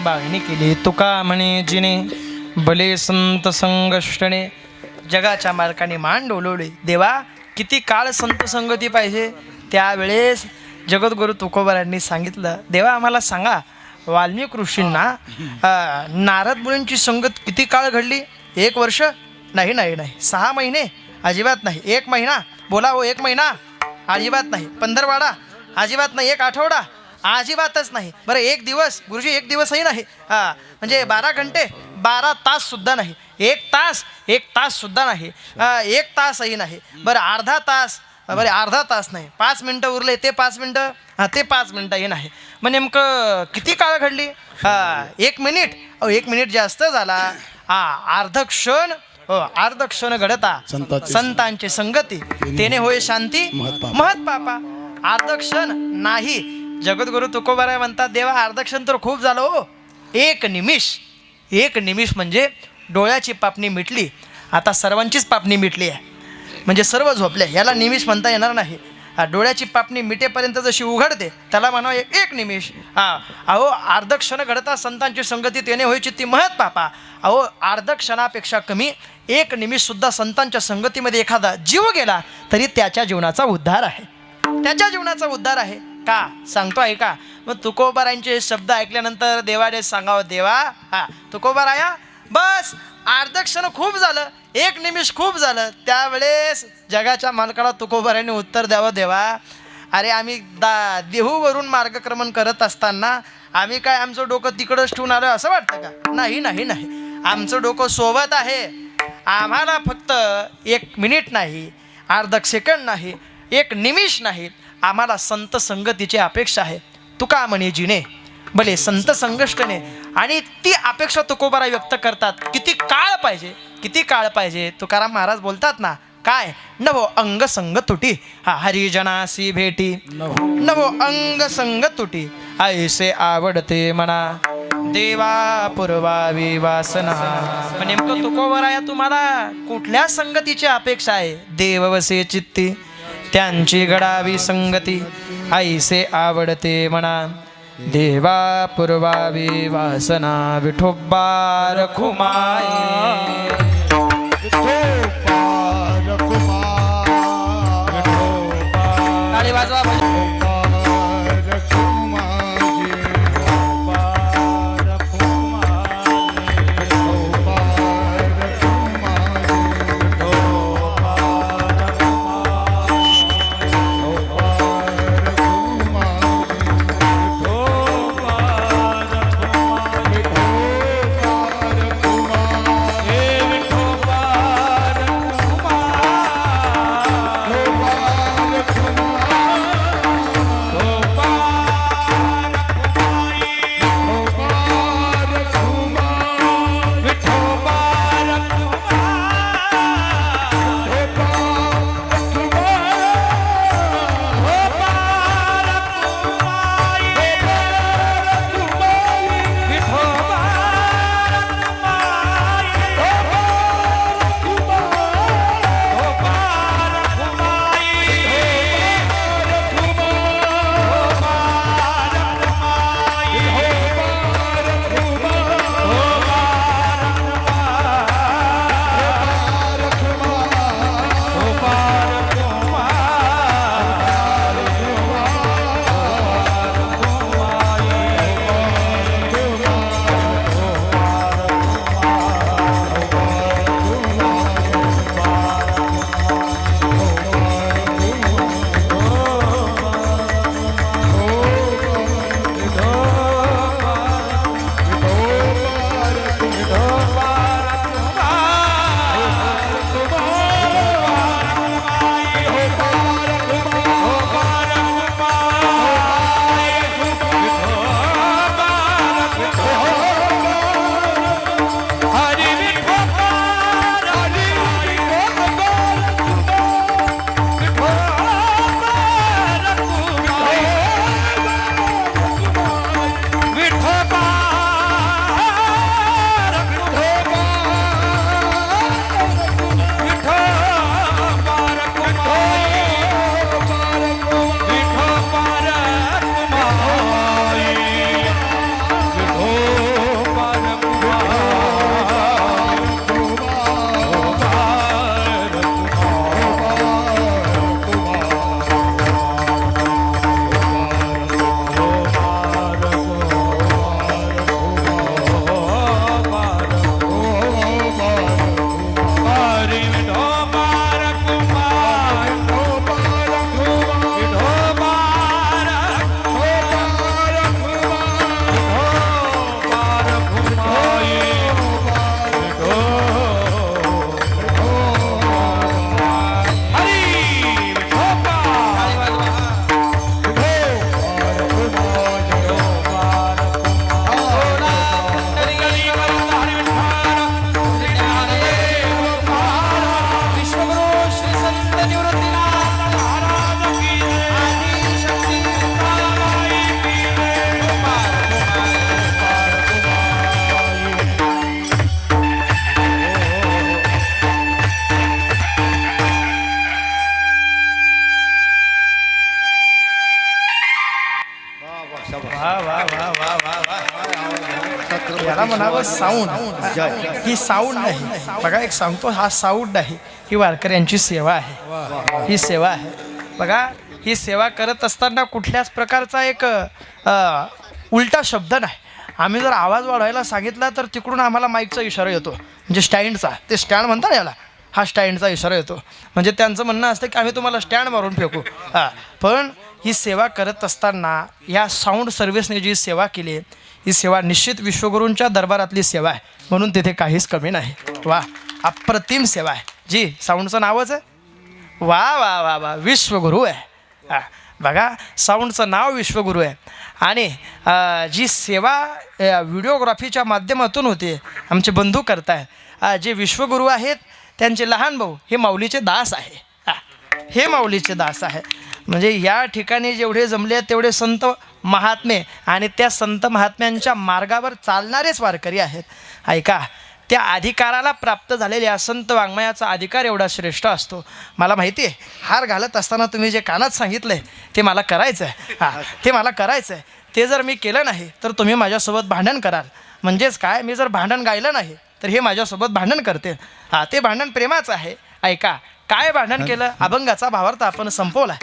बाळणी केली. तुका म्हणे जिने भले संत संगष्टने. जगाच्या मालकाने मान डोलवली. देवा किती काळ संत संगती पाहिजे. त्यावेळेस जगद्गुरु तुकोबारायांनी सांगितलं, देवा आम्हाला सांगा, वाल्मिक ऋषींना नारद मुनींची संगत किती काळ घडली? 1 वर्ष? नाही नाही नाही. 6 महिने? अजिबात नाही. 1 महिना? बोला हो, 1 महिना? अजिबात नाही. 15 अजिबात नाही. 1 आठवडा? अजिबातच नाही. बरं 1 दिवस? गुरुजी 1 दिवसही नाही. म्हणजे 12 घंटे? 12 ताससुद्धा नाही. 1 तास? 1 ताससुद्धा नाही. 1 तासही नाही. बरं अर्धा तास? बरं अर्धा तास नाही. 5 मिनटं उरले, ते 5 मिनटं? ते 5 मिनटंही नाही. मग नेमकं किती काळ घडली? 1 मिनिट? 1 मिनिट जास्त झाला. अर्ध क्षण? अर्ध क्षण घडता संतांची संगती, तेने होय शांती महत पापा. अर्ध क्षण नाही. जगद्गुरु तुकोबाराय म्हणतात, देवा अर्ध क्षण तर खूप झालं हो. 1 निमिष. 1 निमिष म्हणजे डोळ्याची पापणी मिटली. आता सर्वांचीच पापणी मिटली आहे, म्हणजे सर्व झोपले. याला निमिष म्हणता येणार नाही. डोळ्याची पापणी मिटेपर्यंत जशी उघडते त्याला म्हणावं 1 निमिष. अहो अर्ध क्षण घडता संतांची संगती, तेने होय चित्ती महत पापा. अहो अर्ध क्षणापेक्षा कमी 1 निमिषसुद्धा संतांच्या संगतीमध्ये एखादा जीव गेला तरी त्याच्या जीवनाचा उद्धार आहे. त्याच्या जीवनाचा उद्धार आहे. का सांगतो आहे का? मग तुकोबारायांचे शब्द ऐकल्यानंतर देवाने सांगावं, देवा तुकोबाराया बस अर्ध क्षण खूप झालं, 1 निमिष खूप झालं. त्यावेळेस जगाच्या मालकाला तुकोबारायांनी उत्तर द्यावं, देवा अरे आम्ही देहूवरून मार्गक्रमण करत असताना आम्ही काय आमचं डोकं तिकडंच ठेवून आलं असं वाटतं का? नाही नाही नाही. आमचं डोकं सोबत आहे. आम्हाला फक्त 1 मिनिट नाही, अर्ध सेकंड नाही, 1 निमिष नाही, आम्हाला संत संगतीची अपेक्षा आहे. तुका म्हणे जिने भले संत संगष्टने. आणि ती अपेक्षा तुकोबारा व्यक्त करतात. किती काळ पाहिजे? किती काळ पाहिजे? तुकाराम महाराज बोलतात ना, काय? नवो अंग संग तुटी हरिजनासी भेटी. नवो अंग संग तुटी ऐसे आवडते मना देवा पुरवावी वासना. नेमकं तुकोबाराया तुम्हाला कुठल्या संगतीची अपेक्षा आहे? देववसे चित्ती त्यांची घडावी संगती ऐसे आवडते मना देवा पुरवावी वासना. विठोबा रखुमाई. ताली वाजवा. वा वा वा वा वा वा. याला म्हणावं साऊंड. ही साऊंड नाही बघा, एक सांगतो, हा साऊंड नाही, ही वारकऱ्यांची सेवा आहे. ही सेवा आहे बघा. ही सेवा करत असताना कुठल्याच प्रकारचा एक उलटा शब्द नाही. आम्ही जर आवाज वाढवायला सांगितला तर तिकडून आम्हाला माईकचा इशारा येतो, म्हणजे स्टँडचा, ते स्टँड म्हणतात याला, हा स्टँडचा इशारा येतो. म्हणजे त्यांचं म्हणणं असतं की आम्ही तुम्हाला स्टँड मारून फेकू. पण ही सेवा करत असताना या साऊंड सर्व्हिसने जी सेवा केली, ही सेवा निश्चित विश्वगुरूंच्या दरबारातली सेवा आहे, म्हणून तिथे काहीच कमी नाही. वा, अप्रतिम सेवा आहे जी. साऊंडचं नावच आहे वा वा वा वा, विश्वगुरू आहे. बघा, साऊंडचं नाव विश्वगुरू आहे. आणि जी सेवा व्हिडिओग्राफीच्या माध्यमातून होते, आमचे बंधू करताय, जे विश्वगुरू आहेत त्यांचे लहान भाऊ हे माऊलीचे दास आहे. हे माऊलीचे दास आहे. म्हणजे या ठिकाणी जेवढे जमले तेवढे संत महात्मे आणि त्या संत महात्म्यांच्या मार्गावर चालणारेच वारकरी आहेत. ऐका, त्या अधिकाराला प्राप्त झालेल्या संत वाङ्मयाचा अधिकार एवढा श्रेष्ठ असतो. मला माहिती आहे, हार घालत असताना तुम्ही जे कानात सांगितलं आहे ते मला करायचं आहे. ते मला करायचं आहे. ते जर मी केलं नाही तर तुम्ही माझ्यासोबत भांडण कराल. म्हणजेच काय, मी जर भांडण गायलं नाही तर हे माझ्यासोबत भांडण करते. ते भांडण प्रेमाचं आहे. ऐका, काय भांडण केलं, अभंगाचा भावार्थ आपण संपवला.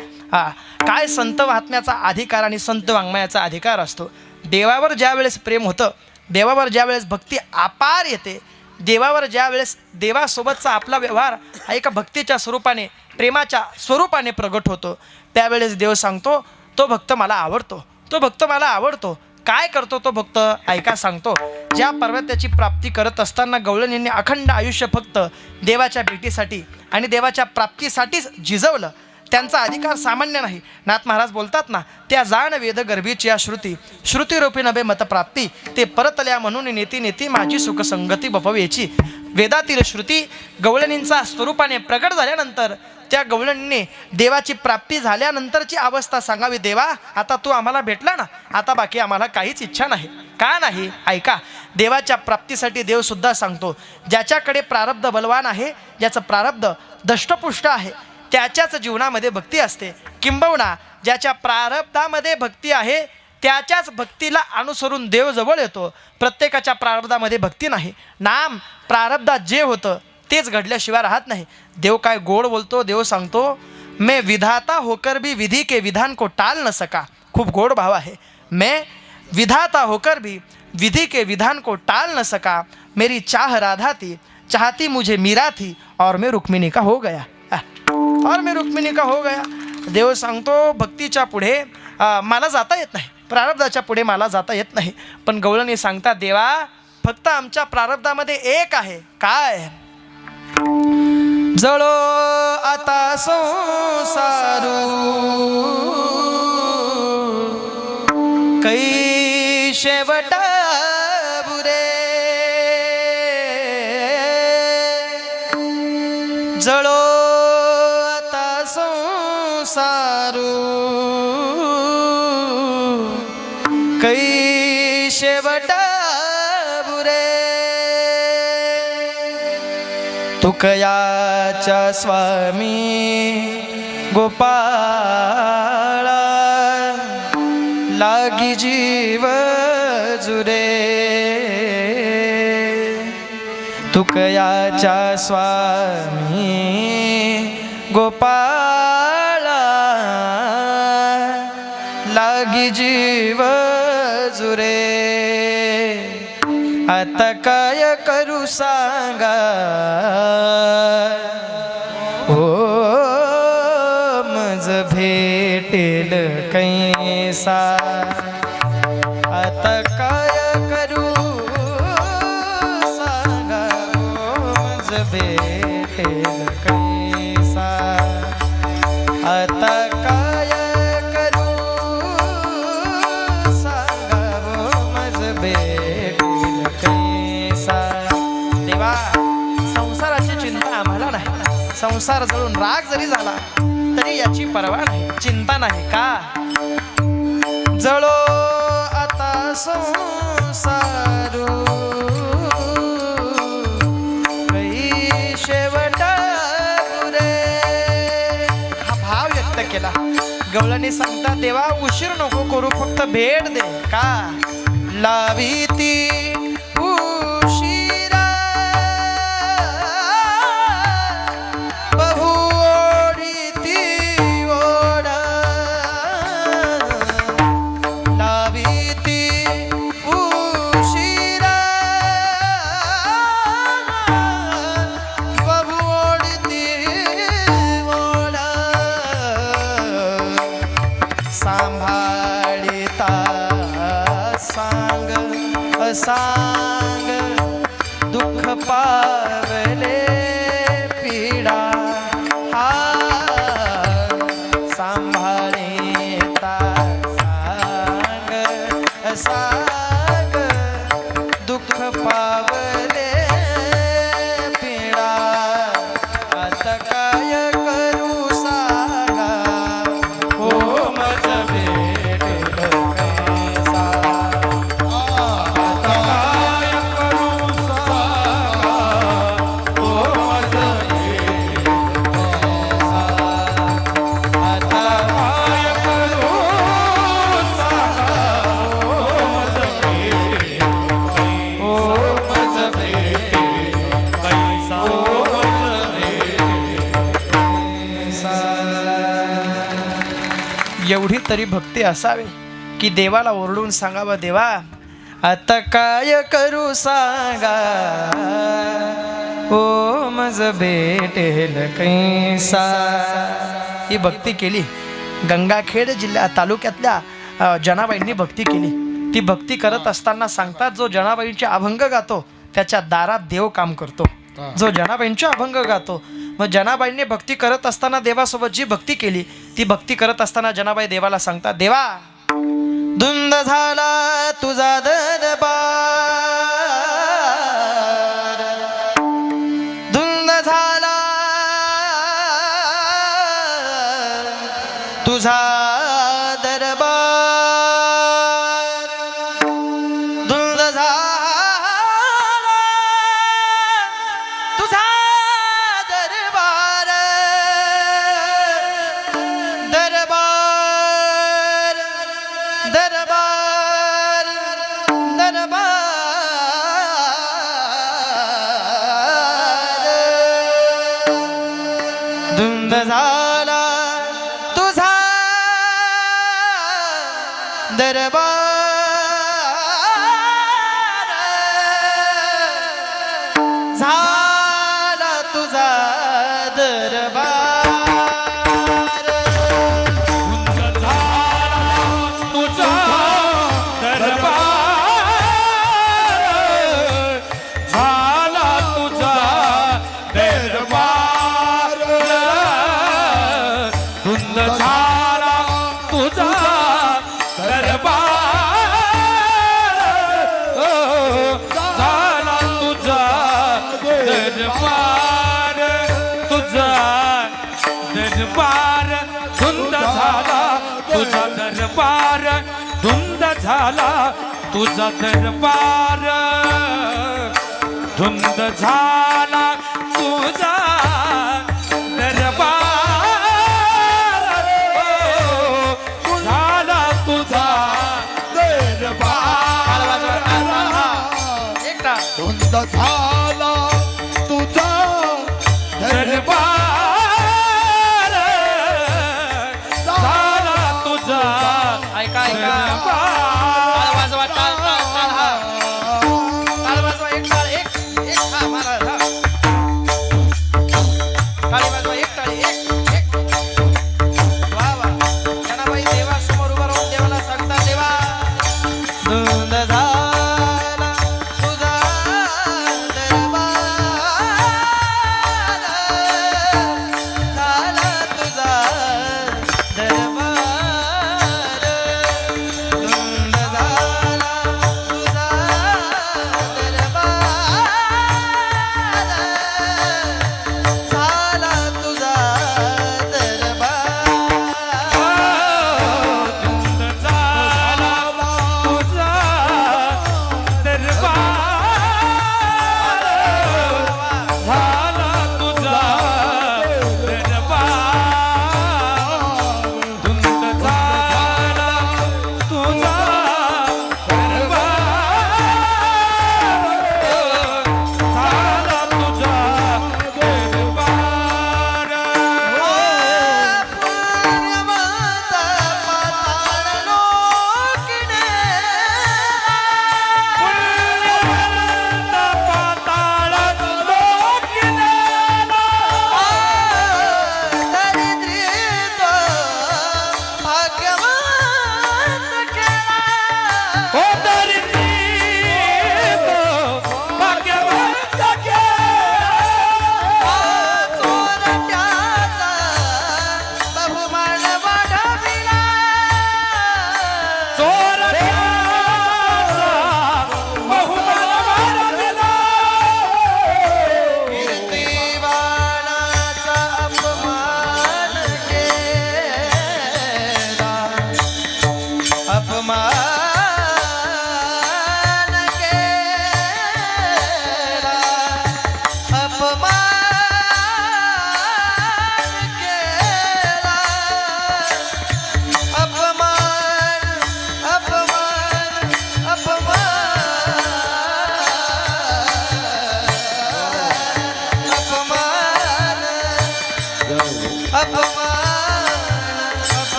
काय संत महात्म्याचा अधिकार आणि संत वाङ्मयाचा अधिकार असतो. देवावर ज्या वेळेस प्रेम होतं, देवावर ज्या वेळेस भक्ती अपार येते, देवावर ज्या वेळेस देवासोबतचा आपला व्यवहार हा एका भक्तीच्या स्वरूपाने, प्रेमाच्या स्वरूपाने प्रगट होतो, त्यावेळेस देव सांगतो तो भक्त मला आवडतो, तो भक्त मला आवडतो. काय करतो तो भक्त, ऐका सांगतो. ज्या पर्वताची प्राप्ती करत असताना गवळणींनी अखंड आयुष्य फक्त देवाच्या भेटीसाठी आणि देवाच्या प्राप्तीसाठीच झिजवलं. त्यांचा अधिकार सामान्य नाही. नाथ महाराज बोलतात ना, त्या जाण वेद गर्भीची या श्रुती, श्रुतीरूपी नभे मतप्राप्ती, ते परतल्या म्हणून नेती नेती माझी सुखसंगती बपवेची. वेदातील श्रुती गवळणींचा स्वरूपाने प्रगट झाल्यानंतर त्या गवळणीने देवाची प्राप्ती झाल्यानंतरची अवस्था सांगावी. देवा, आता तू आम्हाला भेटला ना, आता बाकी आम्हाला काहीच इच्छा नाही. का नाही, ऐका. देवाच्या प्राप्तीसाठी देवसुद्धा सांगतो, ज्याच्याकडे प्रारब्ध बलवान आहे, ज्याचं प्रारब्ध दष्टपुष्ट आहे, त्याच्याच जीवनामध्ये भक्ती असते. किंबहुना ज्याच्या प्रारब्धामध्ये भक्ती आहे त्याच्याच भक्तीला अनुसरून देव जवळ येतो. प्रत्येकाच्या प्रारब्धामध्ये भक्ती नाही. नाम प्रारब्धात जे होतं तेच घडल्याशिवाय राहत नाही. देव काय गोड बोलतो. देव सांगतो, मैं विधाता होकर भी विधी के विधान को टाल न सका. खूप गोड भाव आहे. मैं विधाता होकर भी विधि के विधान को टाल न सका, मेरी चाह राधा थी, चाहती मुझे मीरा थी, और मैं रुक्मिणी का हो गया, और मैं रुक्मिणी का हो गया. देव सांगतो, भक्तीच्या पुढे मला जाता येत नाही, प्रारब्धाच्या पुढे मला जाता येत नाही. पण गवळणी सांगतात, देवा, फक्त आमच्या प्रारब्धामध्ये एक आहे. काय, जळो आता संसारू, कै शेवटा बुरे, जळो आता संसारू, कै शेवटा बुरे. तुकयाच्या स्वामी गोपाळा, लागी जीव जुरे. तुकयाच्या स्वामी गोपाळा, लागी जीव जुरे. आता काय करू सांगा, हो मज भेटेल कैसा. आता काय करू सांगा, हो मज भेटेल कैसा. आता काय करू सांगा, हो मज भेटेल कैसा. देवा, संसाराची चिंता आम्हाला नाही. संसार जळून राग जरी झाला तरी याची पर्वा नाही, चिंता नाही. का, जळो आता संसारू, कै शेवटा बुरे. हा भाव व्यक्त केला. गवळणी सांगता देवा उशीर नको करू फक्त भेट दे का लावी ती उशिरा बहु ओढी ती ओढ लावी ती उशिरा बहु ओढी ती ओढ सांभाळिता सांग सांग दुःख पावले पीडा हा सांभाळिता सांग सांग दुःख पावले पीडा आता काय करू सांगा हो मज भेटेल कैसा आता काय करू सांगा हो मज भेटेल कैसा आता काय करू सांगा हो मज भेटेल हो मज भेटेल कैसा हो मज एवढी तरी भक्ती असावी की देवाला ओरडून सांगावं देवा आता काय करू सांगा ओ मज भेटेल कैसा ही भक्ती केली गंगाखेड जिल्हा तालुक्यातल्या जनाबाईंनी भक्ती केली ती भक्ती करत असताना सांगतात जो जनाबाईंचे अभंग गातो त्याच्या दारात देव काम करतो जो जनाबाईंचे अभंग गातो मग जनाबाईंनी भक्ती करत असताना देवासोबत जी भक्ती केली ती भक्ती करत असताना जनाबाई देवाला सांगतात देवा धुंद झाला तुझा दरबार धुंद झाला तुझा दरबार धुंद झाला तुझा दरबार दरबार दरबार दरबार धुंद झाला तुझा दरबार झाला तुझा दरबार तुझा दरबार झाला तुझा दरबार धुंद झाला तुझा दरबार झाला तुझा दरबार तुझा दरबार धुंद झाला तुझा दरबार धुंद झाला तुझा दरबार धुंद झाला तुझा दरबार झाला तुझा दरबार एकटा धुंद झाला तुझा दरबार झाला तुझा ऐका ऐका दरबार टाळ वाजवा टाळ टाळ टाळ हा टाळ वाजवा एक टाळ एक एक हा मारा हा टाळी वाजवा एक टाळी एक एक वा वा जनाबाई देवा समोर उभा राहून देवाला सांगता देवा धुंद झाला तुझा दरबार झाला तुझा दरबार धुंद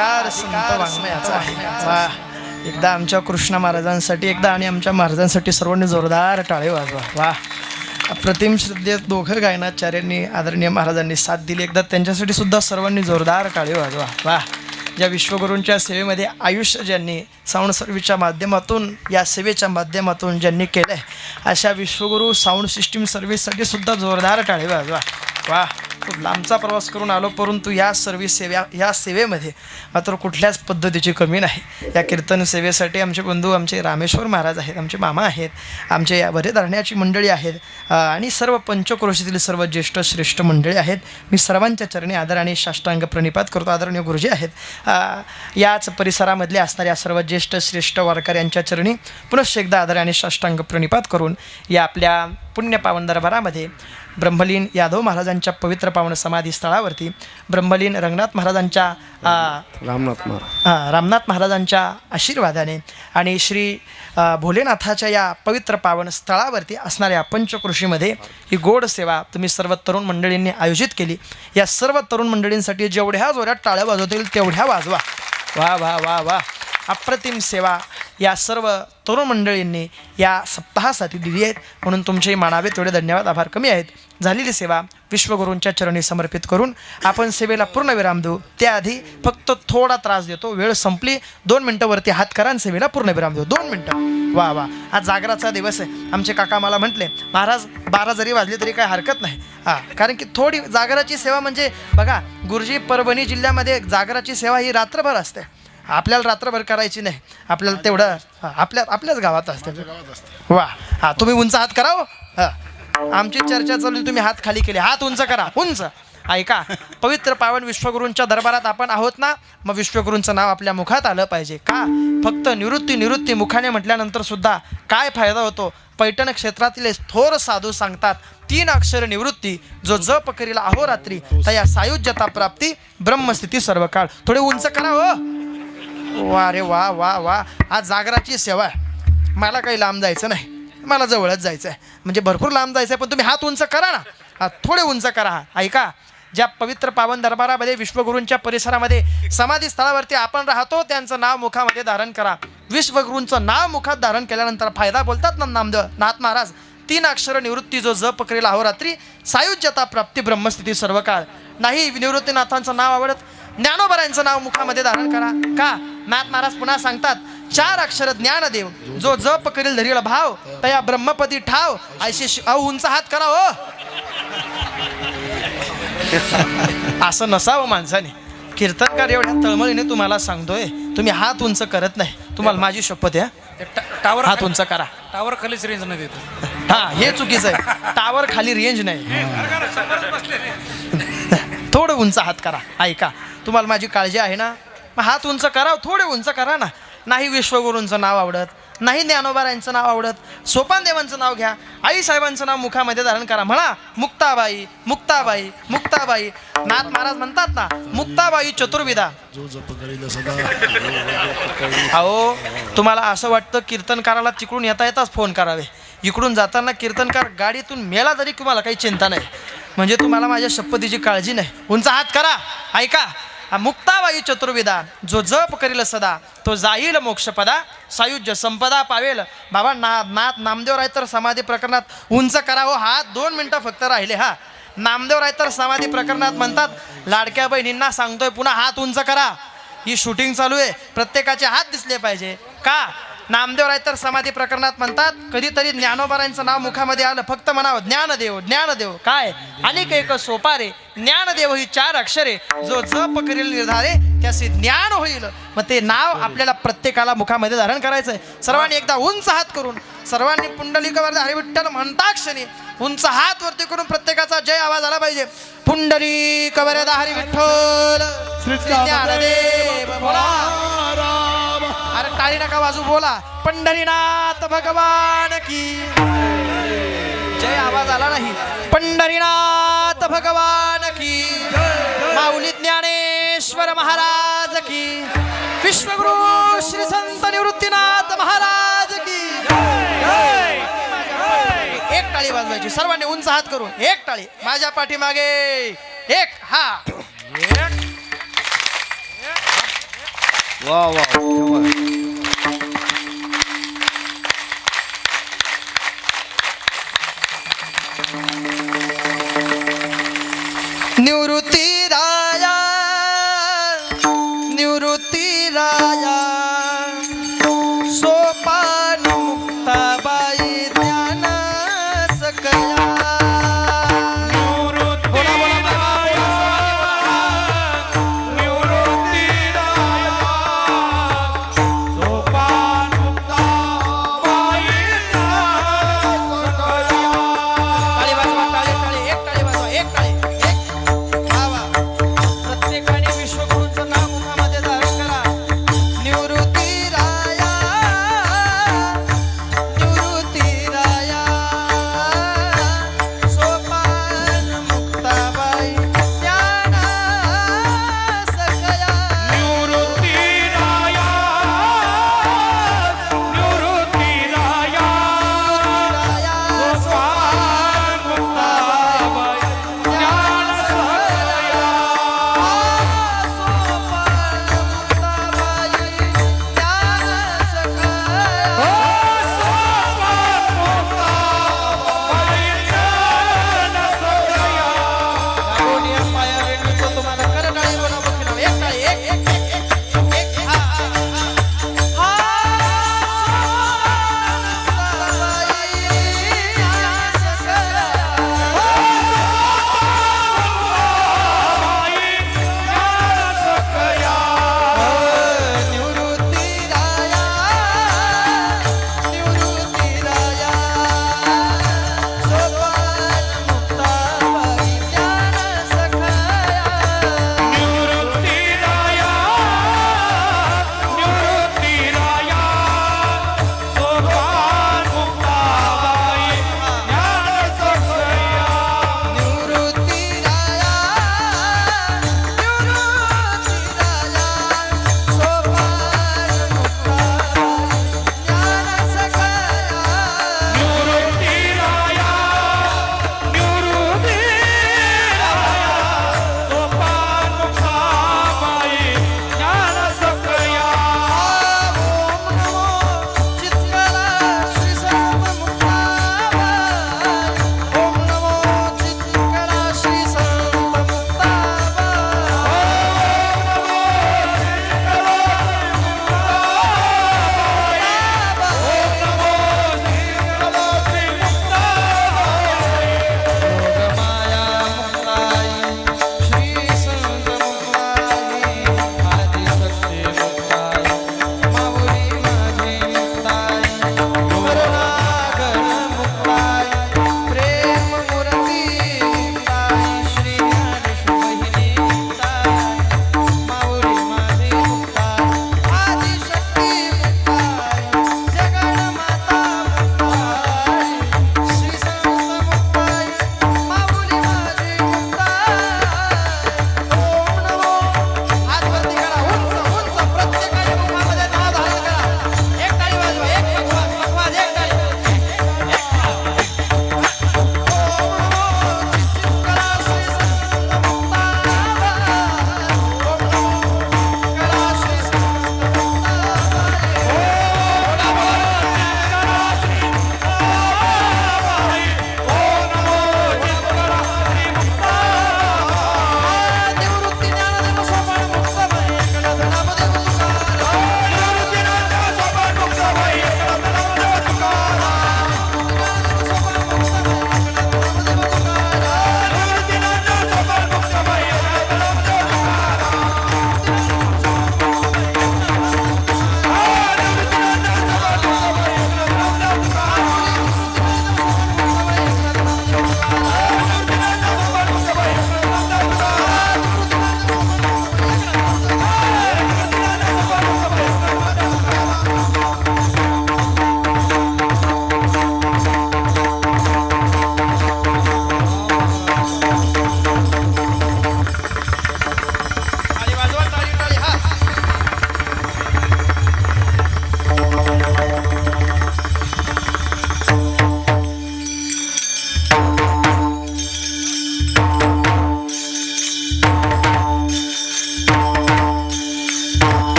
अधिकार संत वाङ्मयाचा आहे. वा, एकदा आमच्या कृष्ण महाराजांसाठी एकदा आणि आमच्या महाराजांसाठी सर्वांनी जोरदार टाळे वाजवा. वा, अप्रतिम श्रद्धेत दोघं गायनाचार्यांनी आदरणीय महाराजांनी साथ दिली. एकदा त्यांच्यासाठी सुद्धा सर्वांनी जोरदार टाळे वाजवा. वा, ज्या विश्वगुरूंच्या सेवेमध्ये आयुष्य ज्यांनी साऊंड सर्व्हिसच्या माध्यमातून या सेवेच्या माध्यमातून ज्यांनी केलं आहे अशा विश्वगुरू साऊंड सिस्टीम सर्व्हिससाठी सुद्धा जोरदार टाळे वाजवा. वा, खूप लांबचा प्रवास करून आलो, परंतु या सेवेमध्ये मात्र कुठल्याच पद्धतीची कमी नाही. या कीर्तन सेवेसाठी आमचे बंधू आमचे रामेश्वर महाराज आहेत, आमचे मामा आहेत, आमचे या बरे धरण्याची मंडळी आहेत आणि सर्व पंचक्रोशीतील सर्व ज्येष्ठ श्रेष्ठ मंडळी आहेत. मी सर्वांच्या चरणी आदर आणि साष्टांग प्रणिपात करतो. आदरणीय गुरुजी आहेत. याच परिसरामधले असणाऱ्या सर्व ज्येष्ठ श्रेष्ठ वारकऱ्यांच्या चरणी पुनश्च एकदा आदर आणि साष्टांग प्रणिपात करून या आपल्या पुण्यपावन दरबारामध्ये ब्रह्मलीन यादव महाराजांच्या पवित्र पावन समाधी स्थळावरती ब्रह्मलीन रंगनाथ महाराजांच्या रामनाथ महाराजांच्या आशीर्वादाने आणि श्री भोलेनाथाच्या या पवित्र पावन स्थळावरती असणाऱ्या पंचकृषीमध्ये ही गोड सेवा तुम्ही सर्व तरुण मंडळींनी आयोजित केली. या सर्व तरुण मंडळींसाठी जेवढ्या जोरात टाळ्या वाजवता येईल तेवढ्या वाजवा. वा वा वा वा, अप्रतिम सेवा या सर्व तरुण मंडळींनी या सप्ताहासाठी दिली आहेत, म्हणून तुमचे मानावे तेवढे धन्यवाद, आभार कमी आहेत. झालेली सेवा विश्वगुरूंच्या चरणी समर्पित करून आपण सेवेला पूर्ण विराम देऊ. त्याआधी फक्त थोडा त्रास देतो. वेळ संपली, 2 मिनटं वरती हात करा आणि सेवेला पूर्ण विराम देऊ. 2 मिनटं. वा वा, आज जागराचा दिवस आहे. आमचे काका मला म्हटले, महाराज 12 जरी वाजले तरी काय हरकत नाही. कारण की थोडी जागराची सेवा म्हणजे बघा, गुरुजी परभणी जिल्ह्यामध्ये जागराची सेवा ही रात्रभर असते. आपल्याला रात्रभर करायची नाही, आपल्याला तेवढं आपल्याच गावात असते. वा, हां, तुम्ही उंच हात करा. हो, हां, आमची चर्चा चालू, तुम्ही हात खाली केले, हात उंच करा, उंच. ऐका, पवित्र पावन विश्वगुरूंच्या दरबारात आपण आहोत ना, मग विश्वगुरूंचं नाव आपल्या मुखात आलं पाहिजे. का? फक्त निवृत्ती मुखाने म्हटल्यानंतर सुद्धा काय फायदा होतो? पैठण क्षेत्रातील थोर साधू सांगतात, 3 अक्षर निवृत्ती, जो जप करील अहोरात्री तया सायुज्यता प्राप्ती ब्रह्मस्थिती सर्व काळ. थोडे उंच करा. हो, वा रे वा वा वा, आज जागराची सेवा आहे. मला काही लांब जायचं नाही, मला जवळच जायचं आहे. म्हणजे भरपूर लांब जायचं आहे, पण तुम्ही हात उंच करा ना, थोडे उंच करा. ऐका, ज्या पवित्र पावन दरबारामध्ये विश्वगुरूंच्या परिसरामध्ये समाधी स्थळावरती आपण राहतो, त्यांचं नाव मुखामध्ये धारण करा. विश्वगुरूंचं नाव मुखात धारण केल्यानंतर फायदा बोलतात ना नामदेव नाथ महाराज, 3 अक्षर निवृत्ती, जो जप करेल अहोरात्री सायुज्यता प्राप्ती ब्रह्मस्थिती सर्व काळ. नाही निवृत्तीनाथांचं नाव आवडत, ज्ञानोबरांचं नाव मुखामध्ये धारण करा. का? नाथ महाराज पुन्हा सांगतात, 4 अक्षर ज्ञानदेव, जो जप करील धरील भाव तया ब्रह्मपदी ठाव. ऐशी उंच हात करा. हो, असं नसावं माणसाने. कीर्तनकार एवढ्या तळमळीने तुम्हाला सांगतोय, तुम्ही हात उंच करत नाही. तुम्हाला माझी शपथ आहे, टावर हात उंच करा. टावर खालीच रेंज नाही देत. हा, हे चुकीचं आहे. टावर खाली रेंज नाही. थोडं उंच हात करा. ऐका, तुम्हाला माझी काळजी आहे ना, मग हात उंच करा, थोडे उंच करा ना. नाही विश्वगुरूंचं नाव आवडत, नाही ज्ञानोबारांचं नाव आवडत, सोपानदेवांचं नाव घ्या, आईसाहेबांचं नाव मुखामध्ये धारण करा. म्हणा मुक्ताबाई मुक्ताबाई मुक्ताबाई. नाथ महाराज म्हणतात ना, मुक्ताबाई चतुर्विधा. अहो, तुम्हाला असं वाटतं कीर्तनकाराला तिकडून येताच फोन करावे, इकडून जाताना कीर्तनकार गाडीतून मेला तरी तुम्हाला काही चिंता नाही. म्हणजे तुम्हाला माझ्या शपथीची काळजी नाही. उंच हात करा. ऐका, मुक्ताबाई चतुर्विधा, जो जप करील सदा तो जाईल मोक्षपदा, सायुज्य संपदा पावेल. बाबा नाथ नामदेव राय तर समाधी प्रकरणात उंच करा. हो, हात 2 मिनटं फक्त राहिले. हा, नामदेव राय तर समाधी प्रकरणात म्हणतात, लाडक्या बहिणींना सांगतोय पुन्हा हात उंच करा. ही शूटिंग चालू आहे, प्रत्येकाचे हात दिसले पाहिजे. का? नामदेव राय तर समाधी प्रकरणात म्हणतात, कधीतरी ज्ञानोबारांचं नाव मुखामध्ये आलं, फक्त म्हणावं ज्ञानदेव ज्ञानदेव. काय? अनेक एक सोपारे, ज्ञानदेव ही 4 अक्षरे, जो जप करील निर्धारे त्याचे ज्ञान होईल. मग ते नाव आपल्याला प्रत्येकाला मुखामध्ये धारण करायचंय. सर्वांनी एकदा उंच हात करून, सर्वांनी पुंडलिक वरदा हरी विठ्ठल म्हणता क्षणी उंच हात वरती करून प्रत्येकाचा जय आवाज आला पाहिजे. पुंडलिक वरदा हरी विठ्ठल श्री ज्ञानदेव बोला. अरे टाळी नका वाजू, बोला पंढरीनाथ भगवान की जय. आवाज आला नाही. पंढरीनाथ भगवान की, माऊली ज्ञानेश्वर महाराज की, विश्वगुरु श्री संत निवृत्तीनाथ महाराज की. एक टाळी वाजवायची सर्वांनी उंच हात करून. एक टाळी माझ्या पाठीमागे. एक. हा, वा वा शाबास. निवृत्ती राया